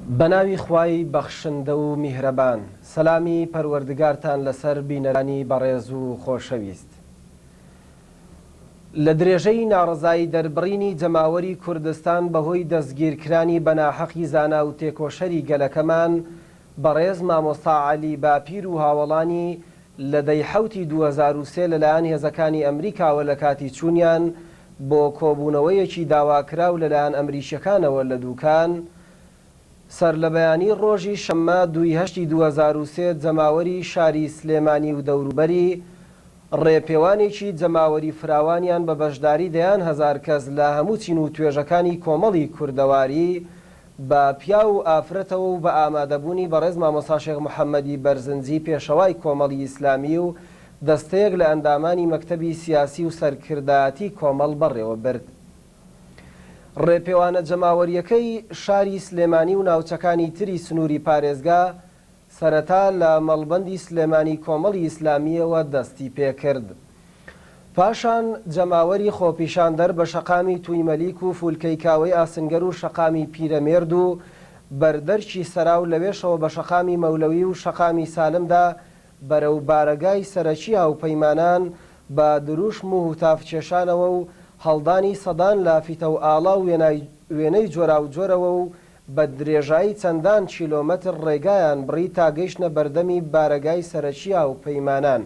بەناوی خوای بەخشندە و میهرەبان، سەلامی پەروەردگارتان لەسەر بینەرانی بەڕێز و خۆشەویست. لە درێژەی ناڕزایی دەربڕینی جەماوەری کوردستان بەهۆی دەستگیرکرانی بەناحەقی زانا و تێکۆشەری گەلەکەمان بەڕێز مامۆستا عەلی باپیر و هاوڵانی لە دەی حەوتی 2003 لەلایەن هێزەکانی ئەمریکاوە لە کاتی چوونیان بۆ کۆبوونەوەیەکی داواکراو لەلایەن ئەمریشەکانەوە لە دووکان سەر لە بەیانی ڕۆژی شەممە 2003 جەماوەری شاری سلێمانی و دەوروبەری ڕێپێوانێکی جەماوەری فراوانیان بە بەشداری دەیان هەزار کەس لە هەموو چین و توێژەکانی کۆمەڵی کوردەواری بە پیا و ئافرەتەوە و بە ئامادەبوونی بەڕێز مامۆستا شێخ محەممەدی بەرزنجی پێشەوای کۆمەڵی ئیسلامی و دەستەیەک لە ئەندامانی مەکتەبی سیاسی و سەرکردایەتی کۆمەڵ بەڕێوە برد. ڕێپێوانە جەماوەریەکەی شاری سلێمانی و ناوچەکانی تری سنووری پارێزگا سەرەتا لە مەڵبەندی سلێمانی کۆمەڵی ئیسلامیەوە دەستی پێکرد. پاشان جەماوەری خۆپیشاندەر بە شەقامی تویمەلیک و فولکەی کاوەی ئاسنگەر و شەقامی پیرەمێرد و بەردەرچی سەراو لەوێشەوە بە شەقامی مەولەوی و شەقامی سالمدا بەرەو بارەگای سەرەکی هاوپەیمانان بە دروشم و هوتافکێشانەوە و هەڵدانی سەدان لافیتە و ئاڵا و وێنەی جۆرا و جۆرەوە و بە درێژایی چەندان کیلۆمەتر ڕێگایان بڕی تا گەیشتنە بەردەمی بارەگای سەرەکی هاوپەیمانان.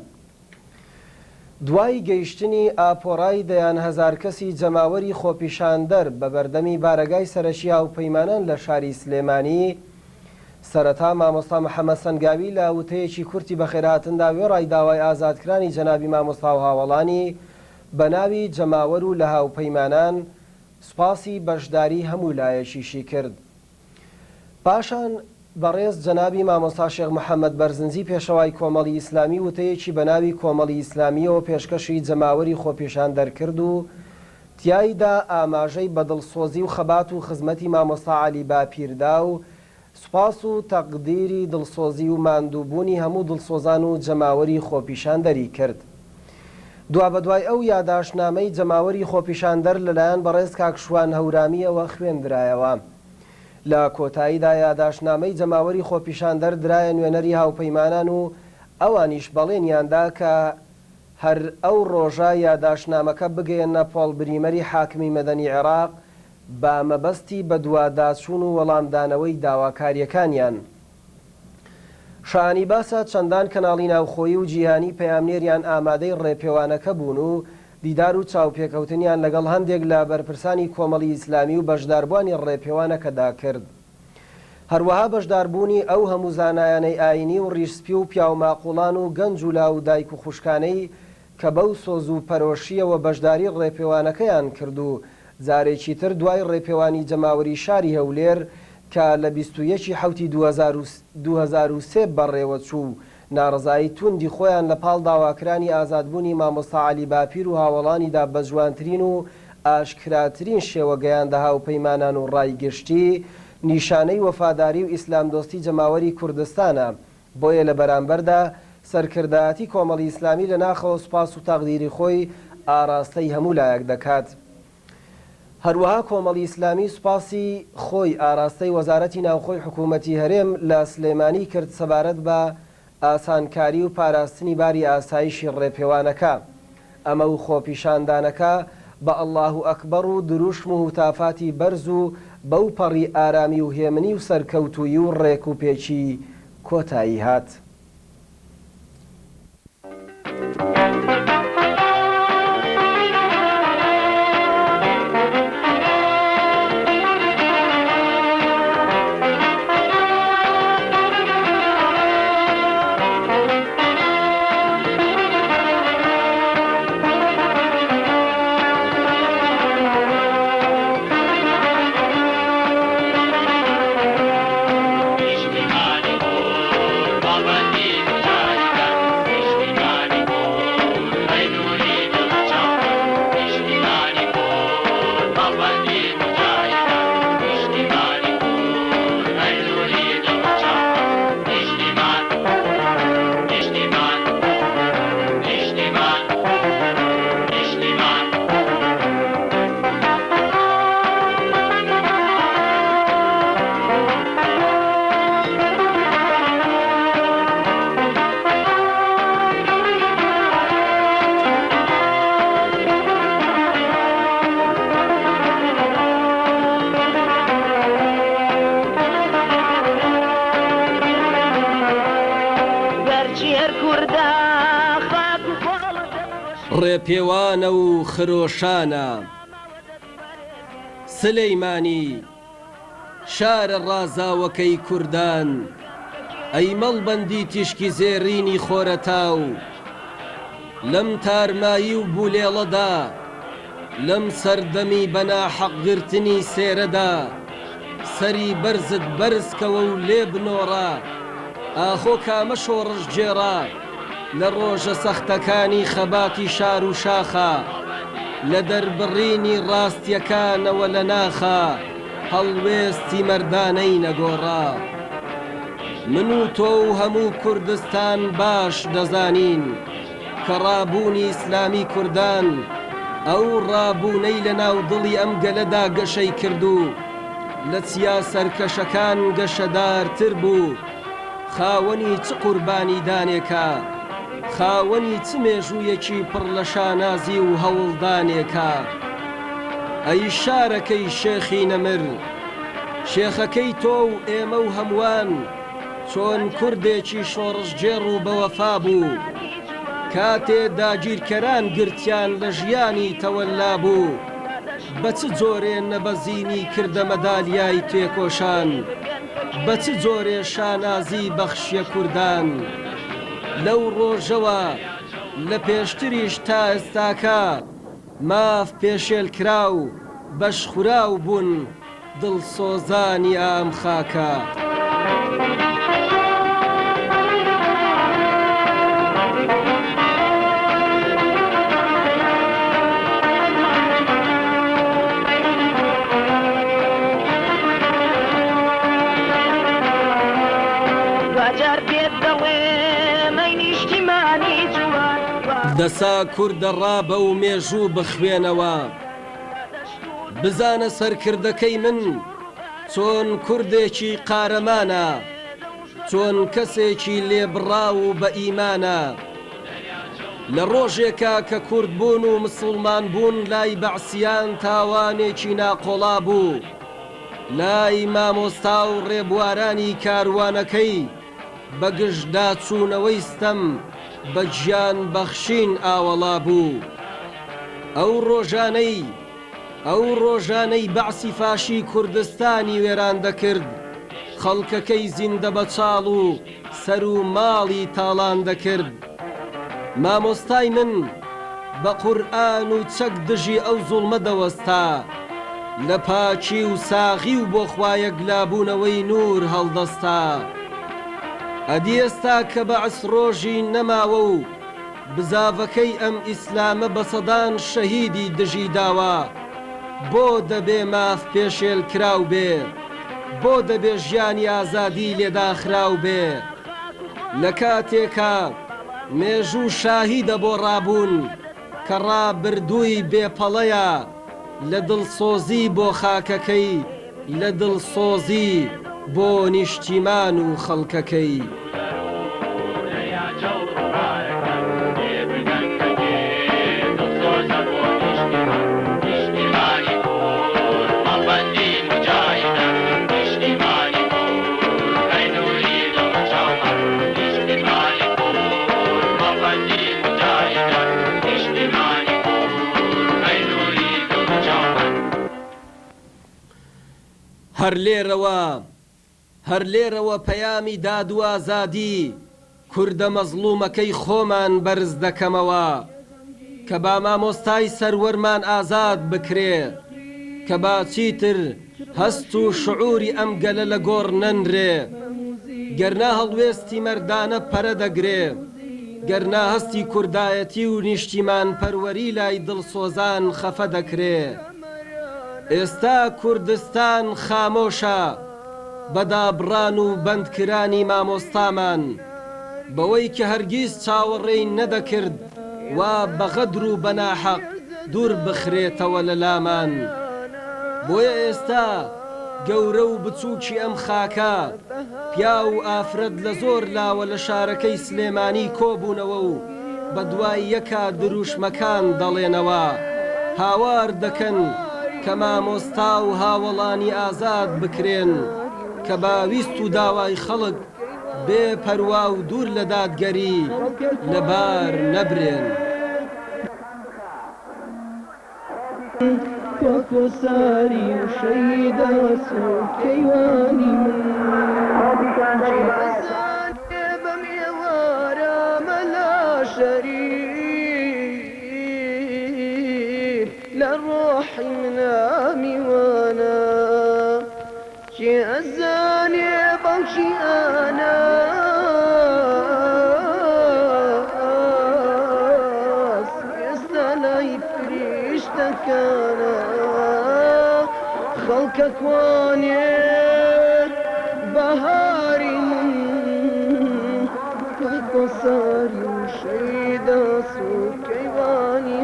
دوای گەیشتنی ئاپۆڕای دەیان هەزار کەسی جەماوەری خۆپیشاندەر بە بەردەمی بارەگای سەرەکی هاوپەیمانان لە شاری سلێمانی، سەرەتا مامۆستا محەممەد سەنگاوی لە وتەیەکی کورتی بەخێرهاتندا وێڕای داوای ئازادکرانی جەنابی مامۆستا و هاوڵانی بە ناوی جەماوەر و لە هاوپەیمانان سوپاسی بەشداری هەموو لایەکیشی کرد. پاشان بەڕێز جەنابی مامۆستا شێخ محەممەد بەرزنجی پێشەوای کۆمەڵی ئیسلامی وتەیەکی بە ناوی کۆمەڵی ئیسلامیەوە پێشکەشی جەماوەری خۆپیشان دەرکرد و تیایدا ئاماژەی بەدڵسۆزی و خەبات و خزمەتی مامۆستا عەلی باپیردا و سوپاس و تەقدیری دڵسۆزی و ماندووبوونی هەموو دڵسۆزان و جەماوەری خۆپیشاندەری کرد. دوا بەدوای ئەو یاداشنامەی جەماوەری خۆپیشاندەر لەلایەن بەڕێز کاکشوان هەورامیەوە خوێندرایەوە. لە کۆتاییدا یاداشنامەی جەماوەری خۆپیشاندەر درایە نوێنەری هاوپەیمانان و ئەوانیش بەڵێنیاندا کە هەر ئەو ڕۆژە یاداشنامەکە بگەێنە پۆڵبریمەری حاکمی مەدەنی عێراق بە مەبەستی بە دوواداچوون و وەڵامدانەوەی داواکاریەکانیان. شانی باسە چەندان کەناڵی ناوخۆیی و جیهانی پەیامنێریان ئامادەی ڕێپێوانەکە بوون و دیدار و چاوپێکەوتنیان لەگەڵ هەندێک لە بەرپرسانی کۆمەڵی ئیسلامی و بەشداربوانی ڕێپێوانەکەدا کرد. هەروەها بەشداربوونی ئەو هەموو زانایانەی ئاینی و ڕیشسپی و پیاوماقوڵان و گەنج و لاو و دایک و خوشکانەی کە بەو سۆز و پەرۆشیەوە بەشداری ڕێپێوانەکەیان کرد و جارێکی تر دوای ڕێپێوانی جەماوەری شاری هەولێر کە لە 21 حوتی 2003 بەڕێوە چوو ناڕزایی توندی خۆیان لە پاڵ داواکرانی ئازادبوونی مامۆستا عەلی باپیر و هاوڵانیدا بە جوانترین و ئاشکراترین شێوە گەیاندە هاوپەیمانان و ڕایگشتی نیشانەی وەفاداری و ئیسلام دۆستی جەماوەری کوردستانە. بۆیە لە بەرامبەردا سەرکردایەتی کۆمەڵی ئیسلامی لە ناخەوە سوپاس و تەقدیری خۆی ئاراستەی هەموو لایەک دەکات. هەروەها کۆمەڵی ئیسلامی سوپاسی خۆی ئاراستەی وەزارەتی ناوخۆی حکوومەتی هەرێم لە سلێمانی کرد سەبارەت بە ئاسانکاری و پاراستنی باری ئاسایشی ڕێپێوانەکە. ئەمە و خۆپیشاندانەکە بە ئەڵڵاهو ئەکبەر و دروشم و هوتافاتی بەرز و بەو پەڕی ئارامی و هێمنی و سەرکەوتووی و ڕێک و پێچی کۆتایی هات. Baba ڕێپێوانە و خرۆشانە سلەیمانی شارە ڕازاوەکەی کوردان ئەی مەڵبەندی تیشکی زێڕینی خۆرەتاو لەم تارمایی و بولێڵەدا لەم سەردەمی بەناحەق گرتنی سێرەدا سەری بەرزت بەرزکەوە و لێ بنۆڕە ئاخۆ کامە شۆڕش جێڕە لە ڕۆژە سەختەکانی خەباتی شار و شاخە لە دەربڕینی ڕاستیەکانەوە لە ناخە هەڵوێستی مەردانەی نەگۆڕا من و تۆ و هەموو کوردستان باش دەزانین کە ڕابوونی ئیسلامی کوردان ئەو ڕابوونەی لە ناو دڵی ئەم گەلەدا گەشەی کردو لە چیا سەرکەشەکان گەشەدارتر بوو خاوەنی چ قوربانی دانێکە خاوەنی چ مێژوویەکی پڕ لە شانازی و هەوڵدانێکە ئەی شارەکەی شێخی نەمر شێخەکەی تۆ و ئێمە و هەمووان چۆن کوردێکی شۆڕژجێڕ و بەوەفا بوو کاتێ داگیرکەران گرتیان لە ژیانی تەوەلا بوو بە چ جۆرێ نەبەزینی کردە مەدالیای تێکۆشان بە چ جۆرێ شانازی بەخشیە کوردان لەو ڕۆژەوە لە پێشتریش تا ئێستاکە ماف پێشێلکراو بەشخوراو بوون دڵسۆزانی ئام خاکە دەسا کوردە ڕابە و مێژوو بخوێنەوە بزانە سەرکردەکەی من چۆن کوردێکی قارەمانە چۆن کەسێکی لێبڕاو و بە ئیمانە لە ڕۆژێکە کە کورد بوون و مسڵمان بوون لای بەعسیان تاوانێکی ناقۆڵا بوو لای مامۆستا و ڕێبوارانی کاروانەکەی بەگشتدا چوونەوەی ستەم بە گیان بەخشین ئاوەڵا بوو ئەو ڕۆژانەی بەعسی فاشی کوردستانی وێران دەکرد خەڵکەکەی زیندە بە چاڵ و سەر و ماڵی تاڵان دەکرد مامۆستای من بە قورئان و چەک دژی ئەو زوڵمە دەوەستا لە پاچی و ساغی و بۆ خوایە گلابوونەوەی نور هەڵدەستا ئەدی ئێستا کە بەعس ڕۆژی نەماوە و بزاڤەکەی ئەم ئیسلامە بە سەدان شەهیدی دژی داوە بۆ دەبێ ماف پێشێل کراو بێ بۆ دەبێ ژیانی ئازادی لێداخراو بێ لە کاتێکە مێژوو شاهیدە بۆ ڕابوون کە ڕابردووی بێپەڵەیە لە دڵسۆزی بۆ خاکەکەی لە دڵسۆزی بۆ نیشتیمان و خەڵکەکەی هەر لێرەوە پەیامی داد و ئازادی کوردە مەزلومەکەی خۆمان بەرز دەکەمەوە کە با مامۆستای سەروەرمان ئازاد بکرێ کە با چیتر هەست و شعوری ئەم گەلە لە گۆڕ نەنرێ گەرنا هەڵوێستی مەردانە پەرە دەگرێ گەرنا هەستی کوردایەتی و نیشتیمان پەروەری لای دڵسۆزان خەفە دەکرێ ئێستا کوردستان خامۆشە بەدابڕان و بەندکرانی مامۆستامان بەوەی کە هەرگیز چاوەڕێی نەدەکرد وا بەغەدر و بەناحەق دوور بخرێتەوە لە لامان بۆیە ئێستا گەورە و بچووکی ئەم خاکە پیا و ئافرەت لە زۆر لاوە لە شارەکەی سلێمانی کۆبوونەوە و بە دوای یەکا دروشمەکان دەڵێنەوە هاوار دەکەن کە مامۆستا و هاوڵانی ئازاد بکرێن کە باویست و داوای خەڵک بێ پەروا و دوور لە دادگەری لەبار نەبرێن وكساري وشيد سوق كيواني بميوارا ملا شريك للروح من ميوانا شي الزاني بمشي انا كان خلقك واني بهاري وصاري وشيدا سوكيواني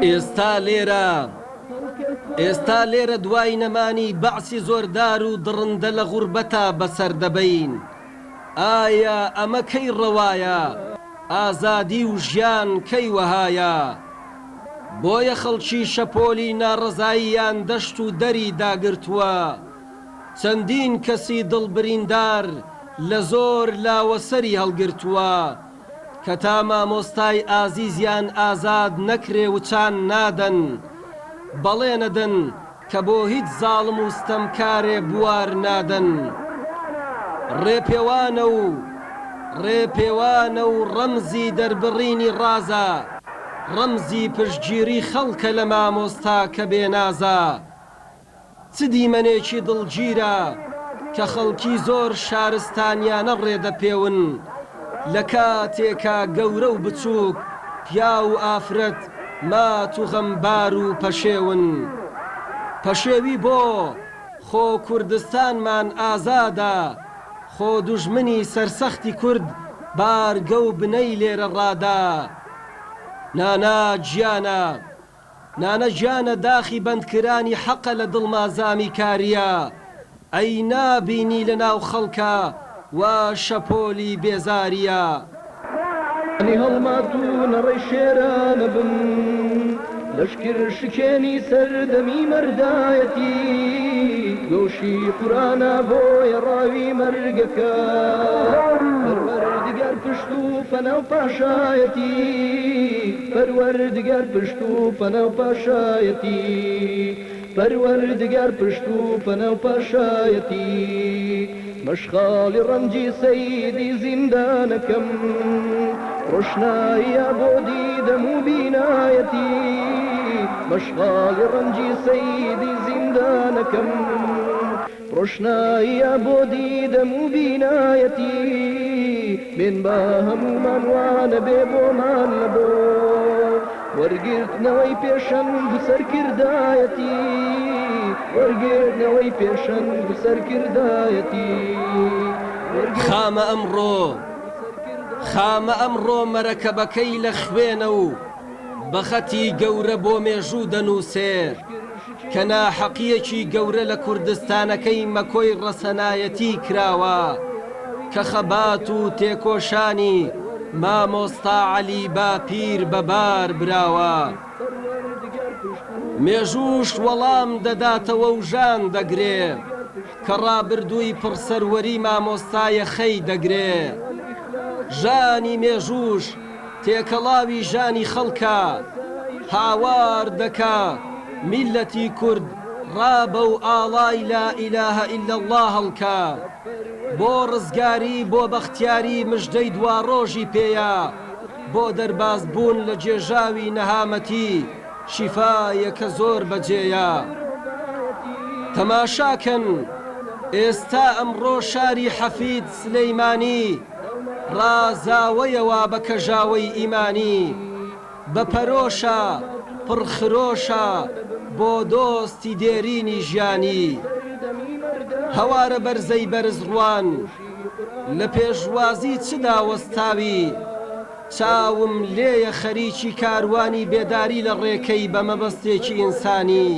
ئێستا لێرە دوای نەمانی بەعسی زۆردار و دڕندە لە غوربەتە بەسەر دەبەین. ئایا ئەمە کەی ڕەوایە؟ ئازادی و ژیان کەی وەهایە؟ بۆیە خەڵکی شەپۆلی ناڕەزاییان دەشت و دەری داگرتووە. چەندین کەسی دڵبریندار لە زۆر لاوەسەری هەڵگرتووە کە تا مامۆستای ئازیزیان ئازاد نەکرێ و چان نادەن، بەڵێنەدەن کە بۆ هیچ زاڵم و ستەمکارێ بوار نادەن. ڕێپێوانە و ڕەمزی دەربڕینی ڕازە، ڕەمزی پشتگیری خەڵکە لە مامۆستا کە بێنازە. چ دیمەنێکی دڵگیرە کە خەڵکی زۆر شارستانیانە ڕێدەپێون لە کاتێکا گەورە و بچووک، پیا و ئافرەت، مات و غەمبار و پەشێون. پەشێوی بۆ خۆ کوردستانمان ئازادە، خۆ دوژمنی سەرسەختی کورد بارگە و بنەی لێرە ڕادا. نانە گیانە داخی بەندکرانی حەقە لە دڵمازامی کاریە. ئەی نابینی لە ناو خەڵکە وا شەپۆلی بێزاریە. هەڵماتوو نەڕێی شێرانە بن لەشکر شکێنی سەردەمی مەردایەتی، گۆشی قورانە بۆیە ڕاوی مەرگەکە، پەروەردگار پشت و فەناو پاشایەتی، پەروەردگار پشت و فەناو پاشایەتی، پەروەردگار پشت و فەناو پاشایەتی. مەشغاڵی ڕەنجی سەیدی زیندانەکەم، ڕۆشنایە بۆ دیدەم و بینایەتی، مەشغاڵی ڕەنجی سەیدی زیندانەکەم، ڕۆشنایە بۆ دیدەم و بینایەتی. بێن بە هەمومان وانە بێ بۆمان لەبۆ وەرگرتنەوەی پێشەنگ و سەرکردایەتی، وەرگرتنەوەی پێشەنگ و سەرکردایەتی. خامە ئەمڕۆ مەرەکەبەکەی لە خوێنە و بەخەتی گەورە بۆ مێژوو دەنووسێ کە ناحەقیەکی گەورە لە کوردستانەکەی مەکۆی ڕەسەنایەتی کراوە کە خەبات و تێکۆشانی مامۆستا عەلی باپیر بەبار براوە. مێژووش وەڵام دەداتەوە و ژان دەگرێ کە ڕابردووی پڕسەروەری مامۆستایە خەی دەگرێ. ژانی مێژووش تێکەڵاوی ژانی خەڵکە، هاوار دەکا میلەتی کورد ڕابە و ئاڵای لا ئیلاهە ئیلا الله هەڵکە. بۆ ڕزگاری بۆ بەختیاری مژدەی دوا ڕۆژی پێیە، بۆ دەرباز بوون لە جێژاوی نەهامەتی شیفایەکە زۆر بەجێیە. تەماشاکەن ئێستا ئەمڕۆ شاری حەفید سلەیمانی ڕازاوەیەوە بە کەژاوەی ئیمانی، بە پەرۆشە پڕخرۆشە بۆ دۆستی دێرینی ژیانی. هەوارە بەرزەی بەرزڕوان لە پێشوازی چدا وەستاوی، چاوم لێیە خەریکی کاروانی بێداری لە ڕێکەی بە مەبەستێکی ئینسانی.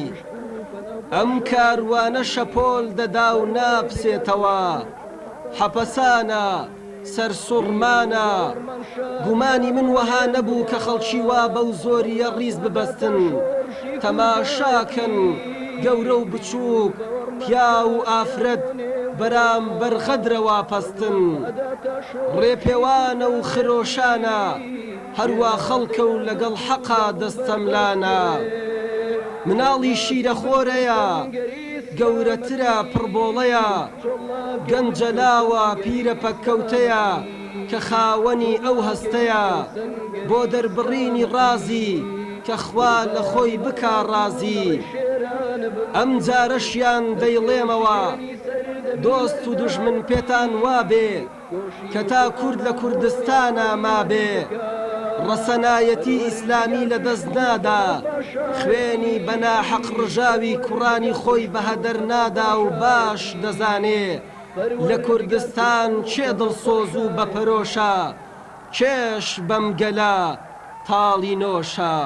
ئەم کاروانە شەپۆل دەدا و ناپسێتەوە، حەپەسانە سەرسوڕمانە. گومانی من وەها نەبوو کە خەڵکی وا بەو زۆریە ڕیز ببەستن. تەماشاکەن گەورە و بچووک، پیا و ئافرەت بەرامبەر غەدرەوە پەستن. ڕێپێوانە و خرۆشانە هەروە خەڵکە و لەگەڵ حەقا دەستەملانە. مناڵی شیرە خۆرەیە گەورەترە پڕبۆڵەیە گەنجەلاوە پیرە پەککەوتەیە کە خاوەنی ئەو هەستەیە بۆ دەربڕینی ڕازی کە خوا لە خۆی بکا ڕازی ئەم جارەشیان دەیڵێمەوە دۆست و دوژمن پێتان وابێ کە تا کورد لە کوردستانە مابێ ڕەسەنایەتی ئیسلامی لە دەست نادا خوێنی بەناحەق ڕژاوی کوڕانی خۆی بە هەدەر نادا و باش دەزانێ لە کوردستان چێ دڵسۆز و بەپەرۆشە کێش بەم گەلە تاڵی نۆشە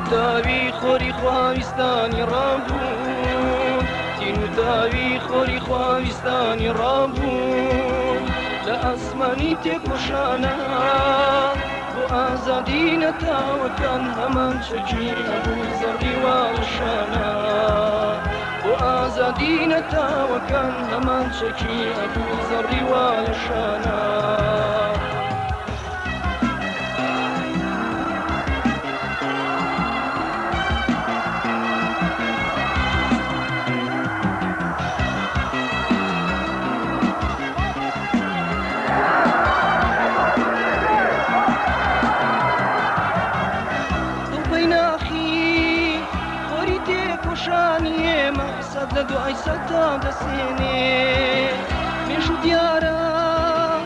تاوی خوری خواهستانی رابون تین تاوی خوری خواهستانی رابون لأسمانی تکوشانا بو آزادی نتاوکن همان چکی ابو زردی والشانا بو آزادی نتاوکن همان چکی ابو زردی والشانا مقصد لدعای ستا دسینه میشو دیارا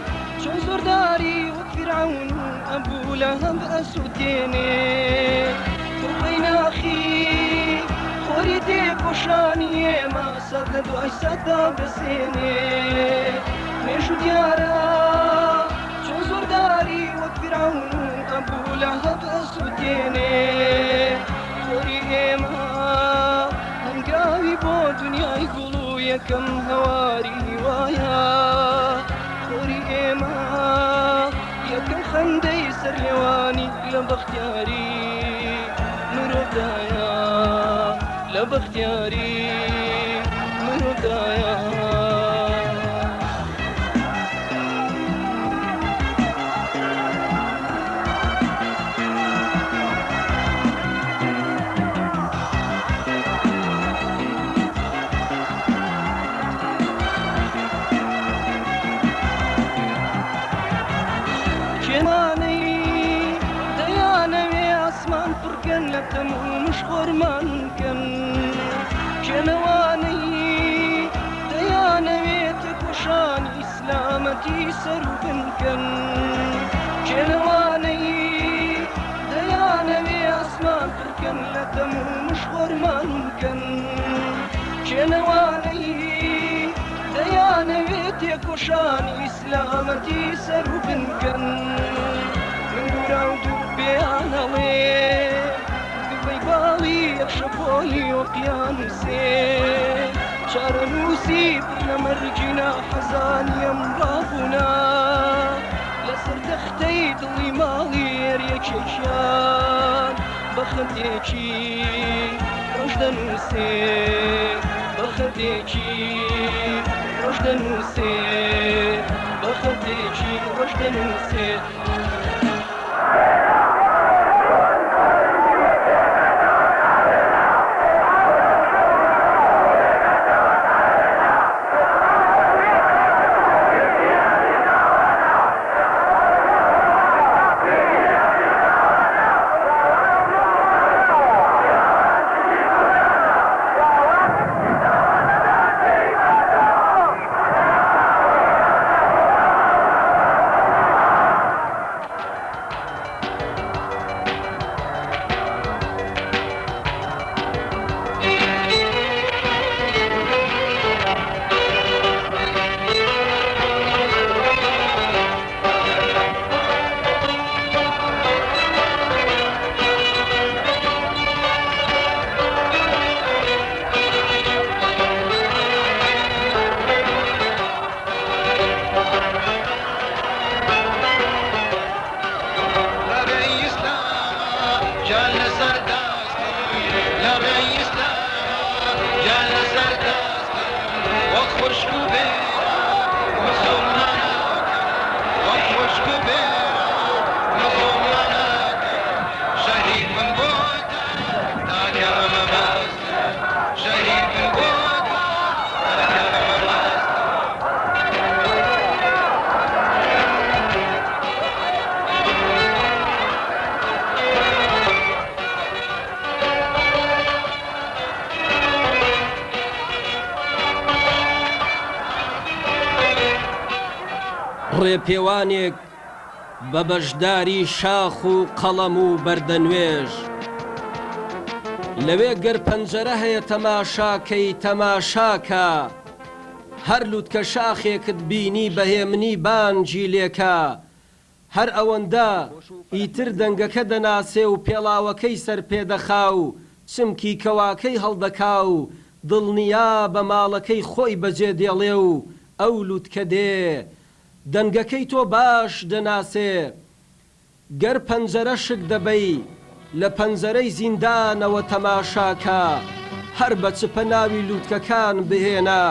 چون زرداری و فرعون و ابو لهب اسودینه تو بین اخی خوری دی کشانیه مقصد لدعای ستا دسینه میشو دیارا چون زرداری و فرعون و ابو لهب اسودینه خوری ایمان هنگاوی بۆ دنیای گوڵ و یەکەم هەواری وایە خۆری ئێمە یەکەم خەندەی سەرلێوانی لە بەختیاری مرۆڤدایە لە بەختیاری مرۆڤدایە مش خورمان كن كنواني ديانا تكوشان إسلامتي سربن كن كنواني ديانا أسمان كن لتم مش خورمان كن كنواني ديانا تكوشان إسلامتي سربن كن من دراود بيانا وين باڵی یەخشەپۆلی ئۆقیانوسێ چارەنووسی لە مەرجینە حەزانیم ڕابوونا لەسەر تەختەی دڵی ماڵی هێریەکێکیان بە خەندێکی ڕۆژ دەنووسێ بە خەندێکی ڕۆژ دەنووسێ بە خەندێکی ڕۆژ دەنووسێ ڕێپێوانێک بە بەشداری شاخ و قەڵەم و بەردەنوێژ لەوێ گەر پەنجەرە هەیە تەماشاکەی تەماشاکە هەر لووتکە شاخێکت بینی بەهێمنی بانگی لێکە هەر ئەوەندە ئیتر دەنگەکە دەناسێ و پێڵاوەکەی سەر پێدەخا و چمکی کەواکەی هەڵدەکا و دڵنیا بە ماڵەکەی خۆی بەجێ دێڵێ و ئەو لووتکە دێ دەنگەکەی تۆ باش دەناسێ گەر پەنجەرە شک دەبەی لە پەنجەرەی زیندانەوە تەماشاکە هەر بە چپە ناوی لووتکەکان بهێنا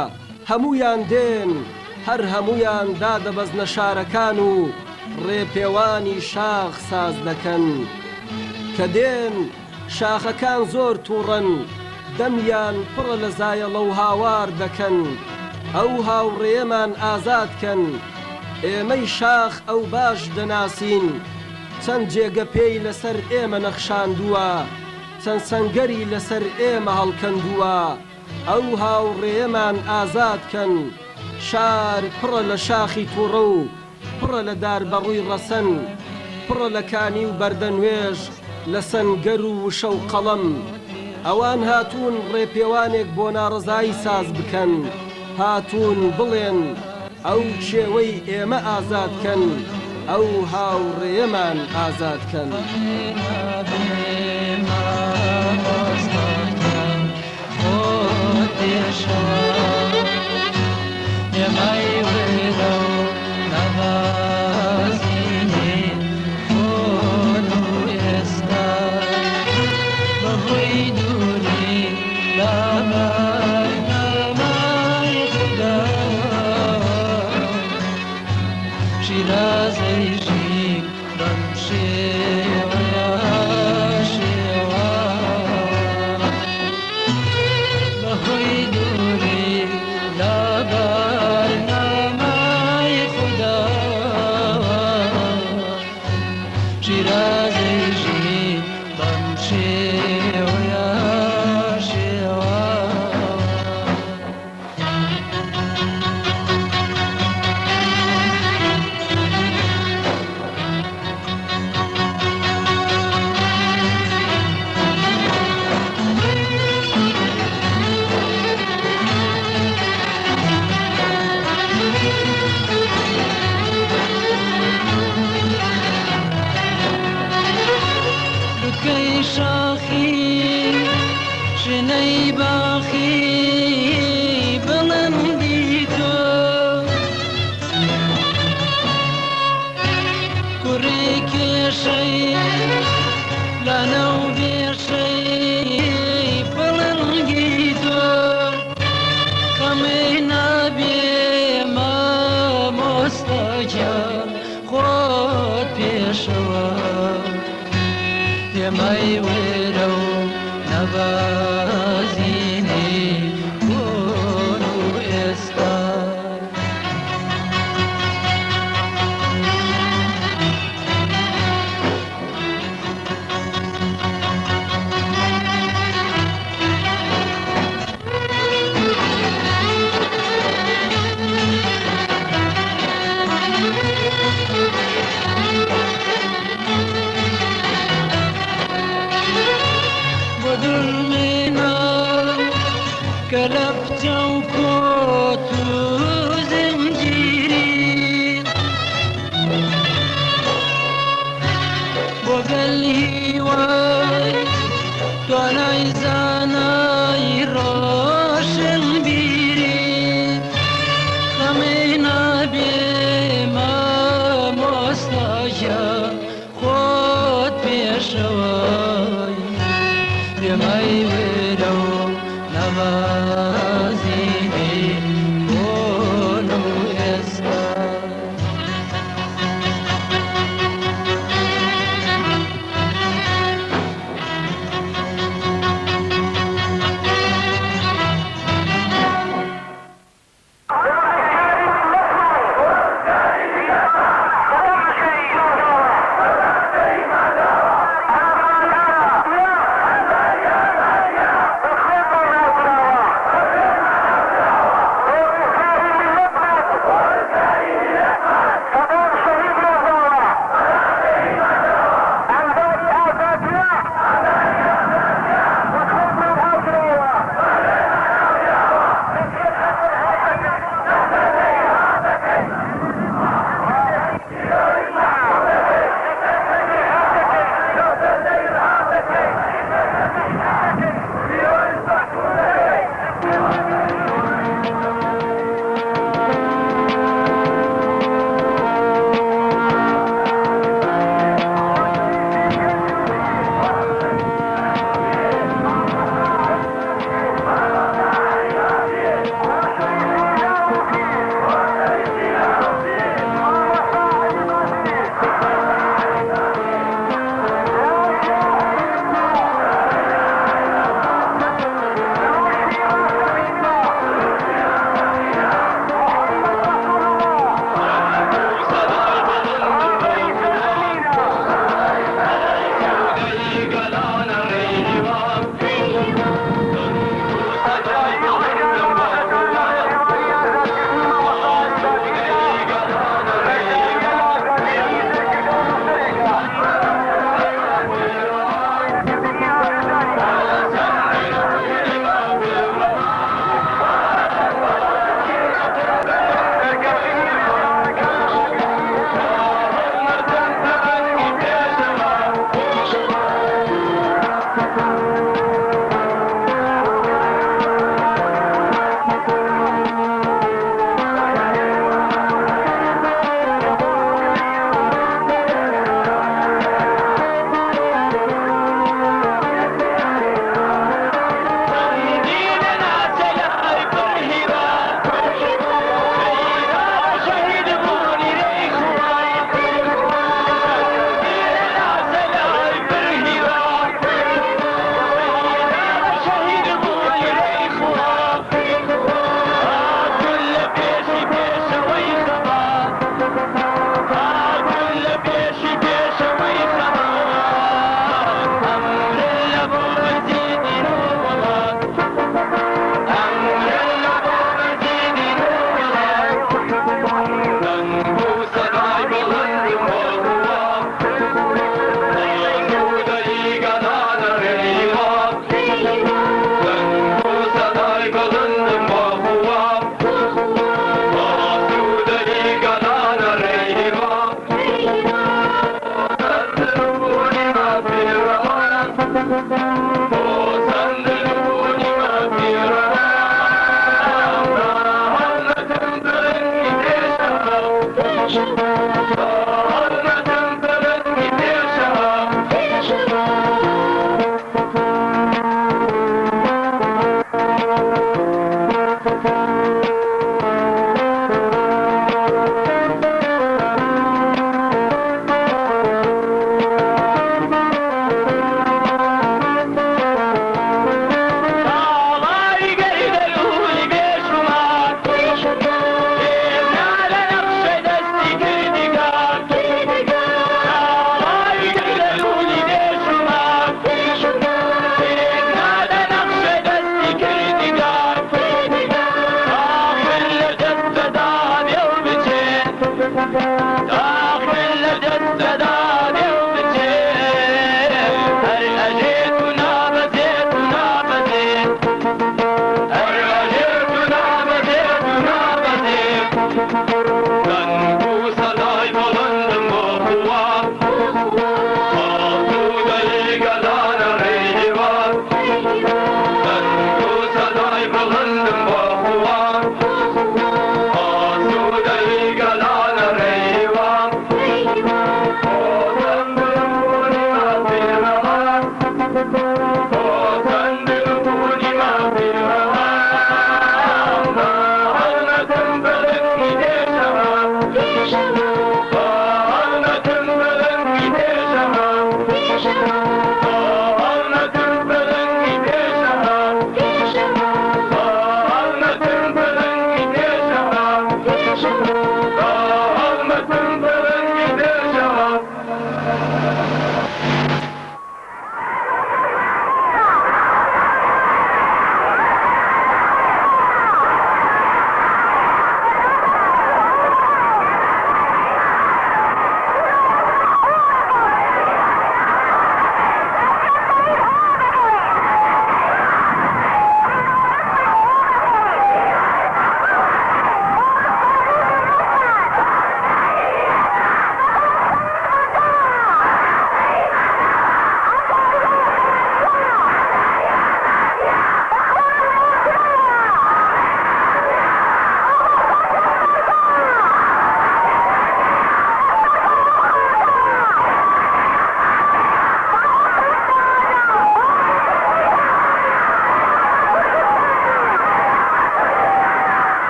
هەمویان دێن هەر هەمویان دادەبەزنە شارەکان و ڕێپێوانی شاخ ساز دەکەن کە دێن شاخەکان زۆر تووڕەن دەمیان پڕە لە زایەڵە و هاوار دەکەن ئەو هاوڕێمان ئازادکەن ئێمەی شاخ ئەو باش دەناسین چەند جێگە پێی لەسەر ئێمە نەخشاندووە چەند سەنگەری لەسەر ئێمە هەڵکەندووە ئەو هاوڕێمان ئازادکەن شار پڕە لە شاخی تووڕە و پڕە لە دار بەڕووی ڕەسەن پڕە لە کانی و بەردەنوێژ لە سەنگەر و وشە و قەڵەم ئەوان هاتوون ڕێپێوانێک بۆ ناڕزایی ساز بکەن هاتوون بڵێن ئەو کێوەی ئێمە ئازادکەن ئەو هاوڕێمان ئازادکەن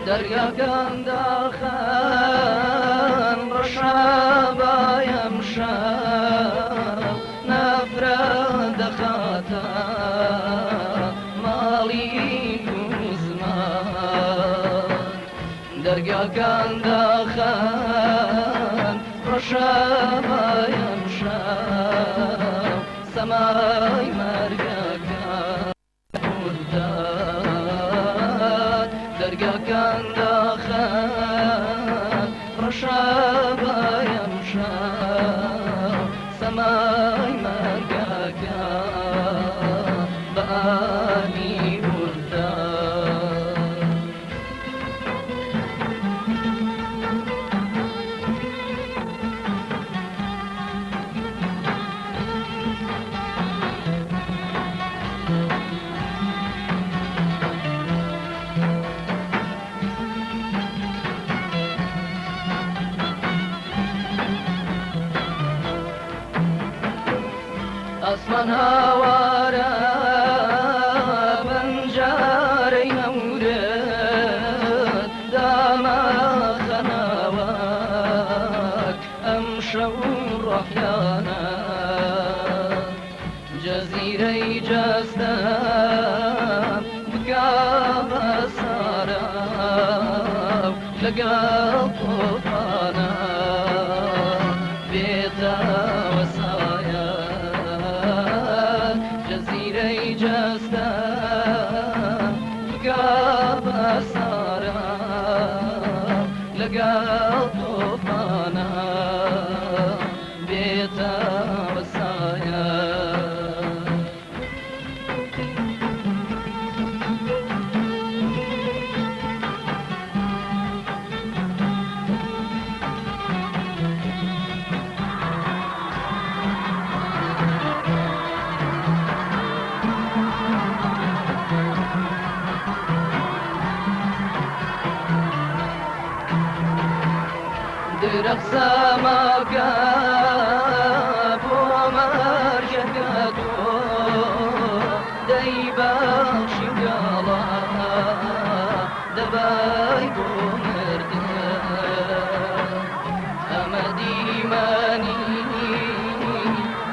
دەریاکان داخان ڕەشابایم شەو نافرە دەخاتە ماڵی دوزمان دەرگاکان داخان ڕەشەبایەم شەو سەمای مەرگەکان بوردان دەرگاکان داخان ڕەشەبایەم شەو سەمای مەرگەکان بەئانی ئەسمان هاوارە بەنجارەی هەورێت داماخەناوەک ئەم شەو ڕەحیانە جەزیرەی جەستەم بکا بە سارە لەگەڵ تۆفانە بێتەوە سایە جزيرة جسدا بقى بسارة لقى طوفانا بيتا وسايا درخسا ماكا بومر جهدو دايبا شقالا دباي بومر أمدي ماني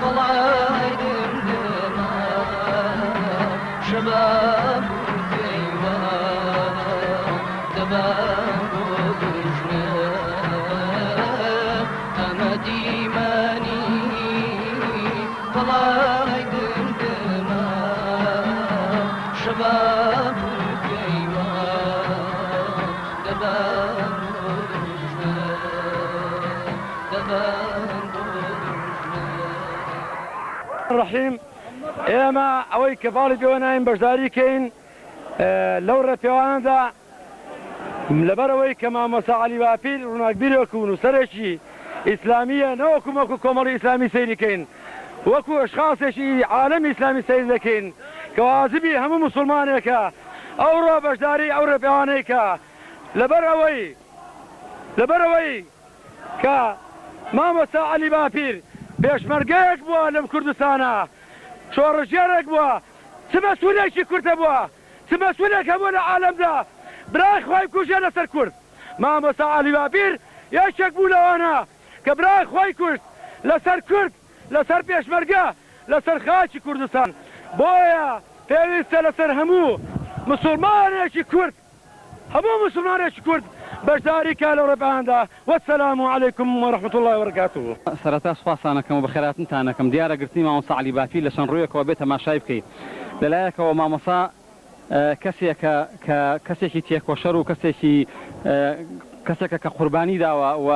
طلعي دمدما شباب كيوا دباي ديماني طلعي دمدما شباب الكيوان دبان الرحيم ئێمە ئەوەی کە باڵی پێوەناین بەشداری کەین لەو ڕێپێوانەدا لەبەرەوەی کە مامۆستا عەلی باپیر ڕووناکبیرێکون و سەرێکی ئیسلامیە نەوەکو وەکو کۆمەڵی ئیسلامی سەیریکەین وەکو ئەشخاصێکی عالەمی ئیسلامی سەیر دەکەین کە واجبی هەموو موسڵمانێکە ئەوڕۆ بەشداری ئەو ڕێپێوانەیەکە لەبەرەوەی کە مامۆستا عەلی باپیر پێشمەرگەیەک بووە لەم کوردستانە شۆڕژێرێک بووە چ مەسوولێکی کورتە بووە چ مەسوولێک هەبووە لە عالەمدا برای خۆی کوژە لەسەر کورد مامۆستا عەلی باپیر یەکێک بوو لەوانە کە برای خۆی کوشت لەسەر کورد لەسەر پێشمەرگە لەسەر خاکی کوردستان بۆیە پێویستە لەسەر هەموو مسلمانێکی کورد هەموو مسلمانێکی کورد بەشداری کا لەو ڕێپێوانەدا وەسەلام عەلەیکم وەرەحمەتوڵڵی وبەرەکاتوه. سەرەتا سوپاسانەکەم و بەخێراتنتانەکەم دیارە گرتنی مامۆستا عەلی باپیر لە چەند ڕوویەکەوە بێت تەماشای بکەیت لەلایەکەوە مامۆستا کەسێکە کە کەسێکی تێکۆشەر و کەسێکە کە قوربانی داوە و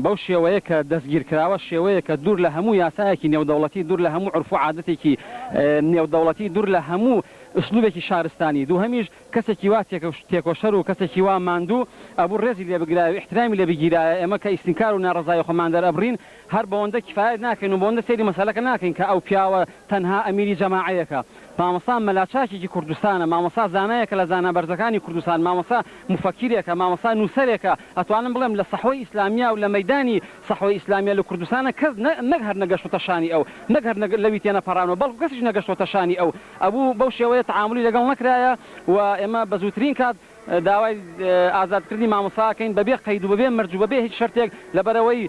بەو شێوەیە کە دەستگیرکراوە شێوەیە کە دوور لە هەموو یاسایەکی نێودەوڵەتی دوور لە هەموو عورف و عادەتێکی نێودەوڵەتی دوور لە هەموو ئوسلوبێکی شارستانی دووهەمیش کەسێکی وا تێکۆشەر و کەسێکی وا ماندوو ئەبوو ڕێزی لێ بگرایە و احترامی لێ بگیرایە ئێمە کە ئیستینکار و ناڕەزای خۆمان دەرەبڕین هەر بەوەندە کفایەت ناکەین و بەوەندە سەیری مەسەلەکە ناکەین کە ئەو پیاوە تەنها ئەمیری جەماعەیەکە مامۆستا مەلاچاکێکی کوردستانە مامۆستا زانایەکە لە زانە بەرزەکانی کوردستان مامۆستا مفەکیرێکە مامۆستا نووسەرێکە ئەتوانم بڵێم لە سەحوەی ئیسلامیە و لە مەیدانی سەحوەی ئیسلامیە لە کوردستانە کەس نەک هەر نەگەشتوتە شانی ئەو نەک هەر لەوی تێنە پەڕانەوە بەڵکو کەسیش نەگەشتوتە شانی ئەو ئەبوو بەو شێوەیە تەعاملی لەگەڵ نەکرایە و ئێمە بە زووترین کات داوای ئازادکردنی مامۆستاکەین بەبێ قەید و بەبێ مەرج و بەبێ هیچ شەرتێک لەبەرەوەی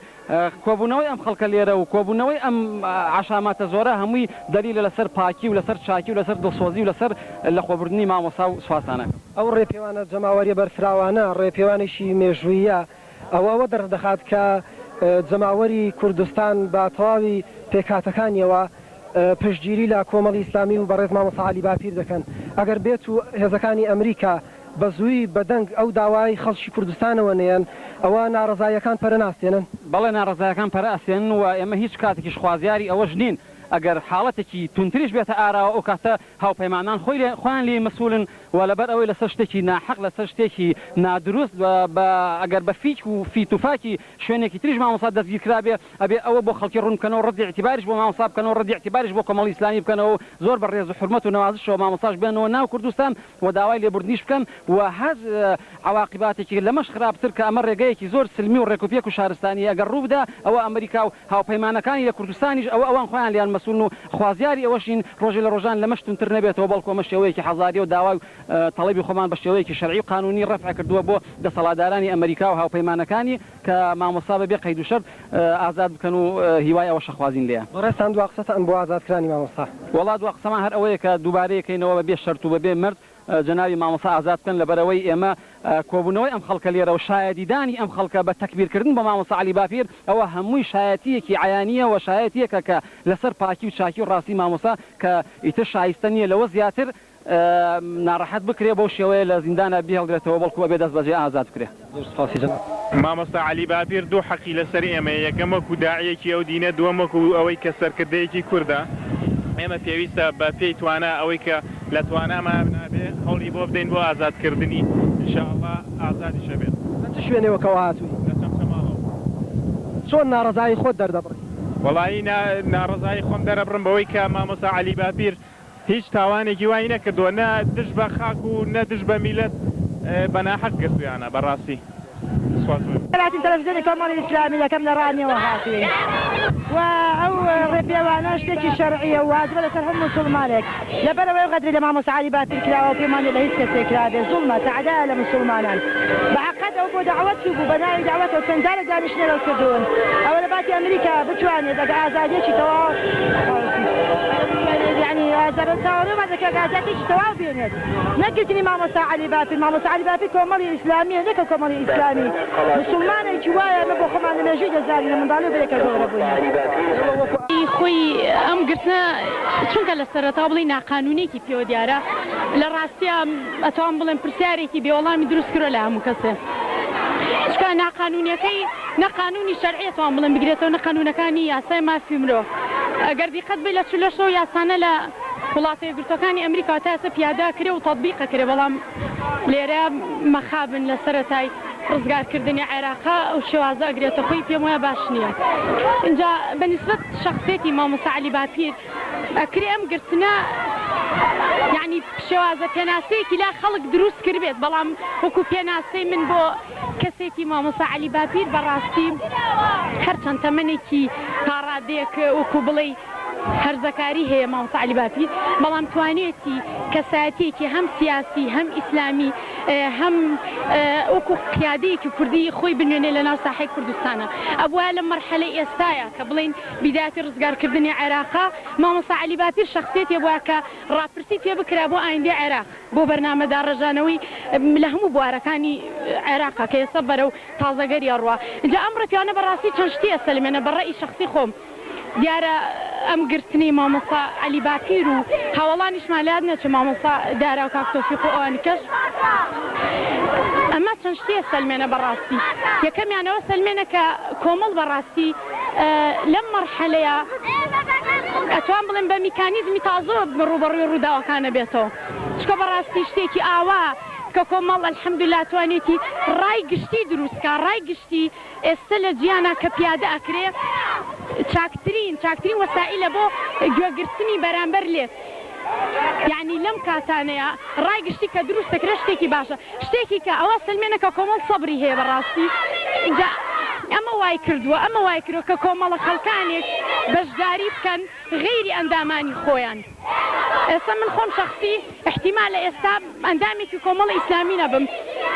کۆبوونەوەی ئەم خەڵکە لێرە و کۆبوونەوەی ئەم عشاماتە زۆرە هەمووی دەلیلە لەسەر پاکی و لەسەر چاکی و لەسەر دڵسۆزی و لەسەر لەخۆبردننی مامۆستا و سواسانە. ئەو ڕێپێوانە جەماوەریە بەرفراوانە ڕێپێوانێکی مێژوویە ئەوە دەردەخات کە جەماوەری کوردستان بە تەواوی پێکاتەکانیەوە پشتگیری لە کۆمەڵی ئیسلامی و بەڕێز مامۆستا عەلی باپیر دەکەن ئەگەر بێت و هێزەکانی ئەمریکا بە زووی بەدەنگ ئەو داوای خەڵکی کوردستانەوە نێن ئەوە ناڕزایەکان پەرەناسێنن. بەڵێ ناڕزایەکان پەرەئاسێنن و ئێمە هیچ کاتێکیش خوازیاری ئەوەش نین ئەگەر حاڵەتێکی تونتریش بێتە ئاراوە ئەو کاتە هاوپەیمانان خۆیان لێ مەسوولن و لەبەر ئەوەی لەسەر شتێکی ناحەق لەسەر شتێکی نادروست ئەگەر بە فیک و فیتوفاکی شوێنێکی تریش مامۆستا دەستگیر کرابێ ئەبێ ئەوە بۆ خەڵکی ڕوون بکەنەوە ڕەدی اعتیباریش بۆ مامۆستا بکەنەوە ڕەدی اعتیباریش بۆ کۆمەڵی ئیسلامی بکەنەوە زۆر بە ڕێز و حورمەت و نەوازشەوە مامۆستاش بێنەوە ناو کوردستان و داوای لێبوردنیش بکەن و هەر عواقباتێکی لەمەش خراپتر کە ئەمە ڕێگەیەکی زۆر سلمی و ڕێکوپێک و شارستانی ئەگەر ڕوو بدە ئەوە ئەمریکا و هاوپەیمانەکانی لە کوردستانیش ئەوان خۆیان لیان مەسوولن و خوازیاری ئەوەشین ڕۆژێ لە ڕۆژان لەمە تونتر نەبێتەوە بەڵکو ئەمە شێوەیەکی حەزاریە و داوای تەڵەبی خۆمان بە شێوەیەکی شەرعی و قانونی ڕەفع کردووە بۆ دەسەڵاتدارانی ئەمریکا و هاوپەیمانەکانی کە مامۆستا بەبێ قەید و شەرط ئازاد بکەن و هیوای ئەوە شەخوازین لێیە. بەڕێستان دوا قسەتان بۆ ئازادکرانی مامۆستا. وەڵا دوا قسەمان هەر ئەوەیە کە دووبارەیەکەینەوە بەبێ شەرت و بەبێ مرد جناوی مامۆستا ئازاد بکەن لەبەرەوەی ئێمە کۆبوونەوەی ئەم خەڵکە لێرە و شایەتیدانی ئەم خەڵکە بە تەکبیرکردن بە مامۆستا عەلی باپیر ئەوە هەمووی شایەتیەکی عیانیە و شایەتیەکە کە لەسەر پاکی و چاکی و ڕاستی مامۆستا کە ئیتر شایستە نییە لەوە زیاتر ناڕەحەت بکرێ بۆ شێوەیە لە زیندانە بهێڵدرێتەوە بەڵکو بێ دەست بەجێ ئازاد بکرێ. مامۆستا عەلی باپیر دوو حەقی لەسەر ئێمە یەکەم وەکو داعیەکی ئەو دینە دووەم وەکو ئەوەی کە سەرکردەیەکی کووردە ئێمە پێویستە بە پێی توانە ئەوەی کە لە توانامان نابێ هەوڵی بۆ بدەین بۆ ئازادکردنی ئینشاءڵڵا ئازادیشە بێت. چ شوێنەوەکەوە هاتووی چۆن ناڕزایی خۆت دەردەبڕی؟ وەڵایی ناڕزایی خۆم دەرەبڕم بەوەی کە مامۆستا عەلی باپیر هیچ تاوانێکی وای نەکردووە نە دژ بە خاک و نە دژ بە میلەت بە ناحەق گرتویانە بەڕاستی. لكن تلفزيون كمان الإسلامي كم نراني وهاتي أو ربيوانا اشتكي شرعية وهذا ولا سرهم مسلمانك لبنا ويقدر لما مصعالي بات الكلا وفي من اللي هيك الكلا ظلمة عدالة مسلمانا بعقد أو دعوته وبناء دعوته وتنزال دانش نرى الكدون أولا باتي أمريكا بتواني إذا قاعد توا يعني زرتاوري ما ذاك قاعد توا بينات نقلتني ما مصعالي بات ما مصعالي بات كمالي إسلامي ذاك كمالي إسلامي مسلمانە جوایە لە بۆ خۆمان لە مێژووی دەزاری لە منداڵی بێکە زۆرە بووین خۆی ئەم گرتنە چونکە لە سەرەتا بڵی ناقانونێکی پێوە دیارە لە ڕاستیە ئەتوان بڵێن پرسیارێکی بێوەڵامی دروست کرۆ لە هەموو کەسێ چکە ناقانونیەکەی نەقانونی شەرعی ئەتوان بڵێن بگرێتەوە نەقانونەکانی یاسای مافی مرۆڤ ئەگەر دیقەت بێ لە چلەشەوە یاسانە لە وڵاتە یەکگرتووەکانی ئەمریکا تا ئێستا پیادا کرێ و تەطبیقە کرێ بەڵام لێرە مەخابن لە سەرەتای ڕزگارکردنی عێراقا ئەو شێوازە ئەگرێتە خۆی پێم وایە باش نییە. اینجا بەنسبەت شەخصێتی مامۆستا عەلی باپیر ئەکرێ ئەم گرتنە یعنی شێوازە پێناسەیەکی لا خەڵک دروست کرد بێت بەڵام وەکو پێناسەی من بۆ کەسێکی مامۆستا عەلی باپیر بەڕاستی هەرچەند تەمەنێکی پاڕادەیەک وەکو بڵێ هەرزەکاری هەیە مامۆستا عەلی باپیر بەڵام توانێتی کەسایەتیەکی هەم سیاسی هەم ئیسلامی هەم وەکو قیادەیەکی کوردی خۆی بنوێنێ لە ناو ساحەی کوردستانە ئەوە لە مەرحەلەی ئێستایە کە بڵین بیداتی ڕزگارکردنی عێراقا مامۆستا عەلی باپیر شەخسیەتێ بووە کە ڕاپرسی پێ بکرا بۆ ئایندەی عێراق بۆ بەرنامەدا ڕێژانەوەی لە هەموو بوارەکانی عێراقا کە ئێستا بەرەو تازەگەری ئەڕوا اینجا ئەم ڕێپیانە بەڕاستی چەند شتی ئەسەلمێنە بەڕێی شەخسی خۆم دیارە ئەم گرتنی مامۆستا عەلی باپیر و هاوڵانیشمان لات نەچێ مامۆستا دارا و کاک تۆفیق و ئەوانی کەش ئەمە چەند شتێ سەلمێنە بەڕاستی یەکەمیانەوە سەلمێنە کە کۆمەڵ بەڕاستی لەم مەرحەلەیە ئەتوان بڵێن بە میکانیزمی تازە ڕوبەڕووی ڕووداوەکانە بێتەوە چکە بەڕاستی شتێکی ئاوا کە کۆمەڵ ئەلحەمدولیلا توانێتی ڕای گشتی دروستکە ڕای گشتی ئێستا لە جیانە کە پیادە ئەکرێ چاکترین وەسائلە بۆ گوێگرتنی بەرامبەر لێت یعنی لەم کاتانەیە ڕای گشتی کە دروست دەکرێت شتێکی باشە شتێکی کە ئەوە سلمێنە کە کۆمەڵ سەبری هەیە بەڕاستی اینجا ئەمە وای کردووە کە کۆمەڵە خەڵکانێک بەشداری بکەن غەیری ئەندامانی خۆیان ئێستا من خۆم شەخسی احتیمال لە ئێستا ئەندامێکی کۆمەڵی ئیسلامی نەبم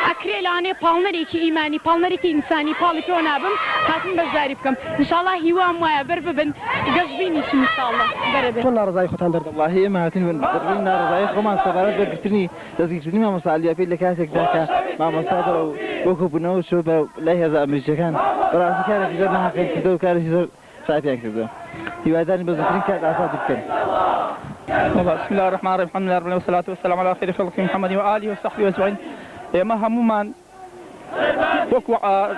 ئەکرێ لەوانەیە پاڵنەرێکی ئیمانی پاڵنەرێکی ئینسانی پاڵی پێوە نابم هاتم بەشداری بکەم ئینشاڵڵا هیوام وایە بەر ببن گەشت بینیشم ئینشاڵڵا بەرەبێ چۆن ناڕزایی خۆتان دەردەم والله ئێمە هاتین دەربین ناڕزایی خۆمان سەبارەت بە گرتنی دەستگیرکردنی مامۆستا عەلیباپیر لە کاتێکدا کە مامۆستا بۆ کۆبوونەوە چوە بە لای هێزە ئەمریکیەکان بەڕاستی کارێکی زۆر ناحەقی کردە و کارێکی زۆر خراپیان کردە هیواداری بە زووترین کات ئاسا بکەن. بسم الله الرحمن الرحيم الحمد لله رب العالمين والصلاة والسلام على خير خلق محمد وآله وصحبه أجمعين. ئێمە هەمومان وەکو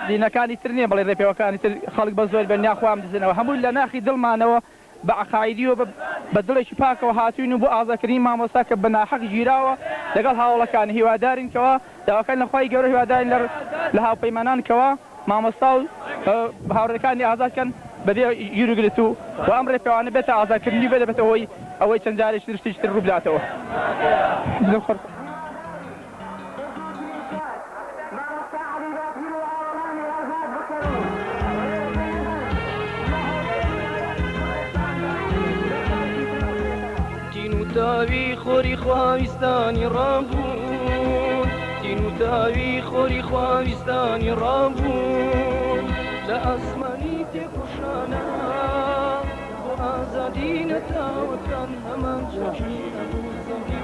دینەکانی تر نییە بەڵێ ڕێپێوەکانی تر خەڵک بە زۆر بە ناخوام دزنەوە هەموو لە ناخی دڵمانەوە بە عقایدی و بە دڵێکی پاکەوە هاتوین و بۆ ئازاکردنی مامۆستا کە بە ناحەق گیراوە لەگەڵ هاوڵەکانی هیوادارین کەوە داواکەین لە خوای گەورە هیوادارین لە هاوپەیمانان کەوە مامۆستا و هاوڕێکانی ئازادکەن بەبێ گیرگرێت و ئەم ڕێپێوانە بێتە ئازادکردنی بێت بێتە ئەوەی چەند جارێک شتێکتر ڕووبداتەوە. تاوی خۆری خواویستانی ڕابوون تین و تاوی خۆری خواویستانی ڕابوون لە ئاسمانی تێکوشانە بۆ ئازادی نەتاوەکان هەمان جەژی هەبوو زەوی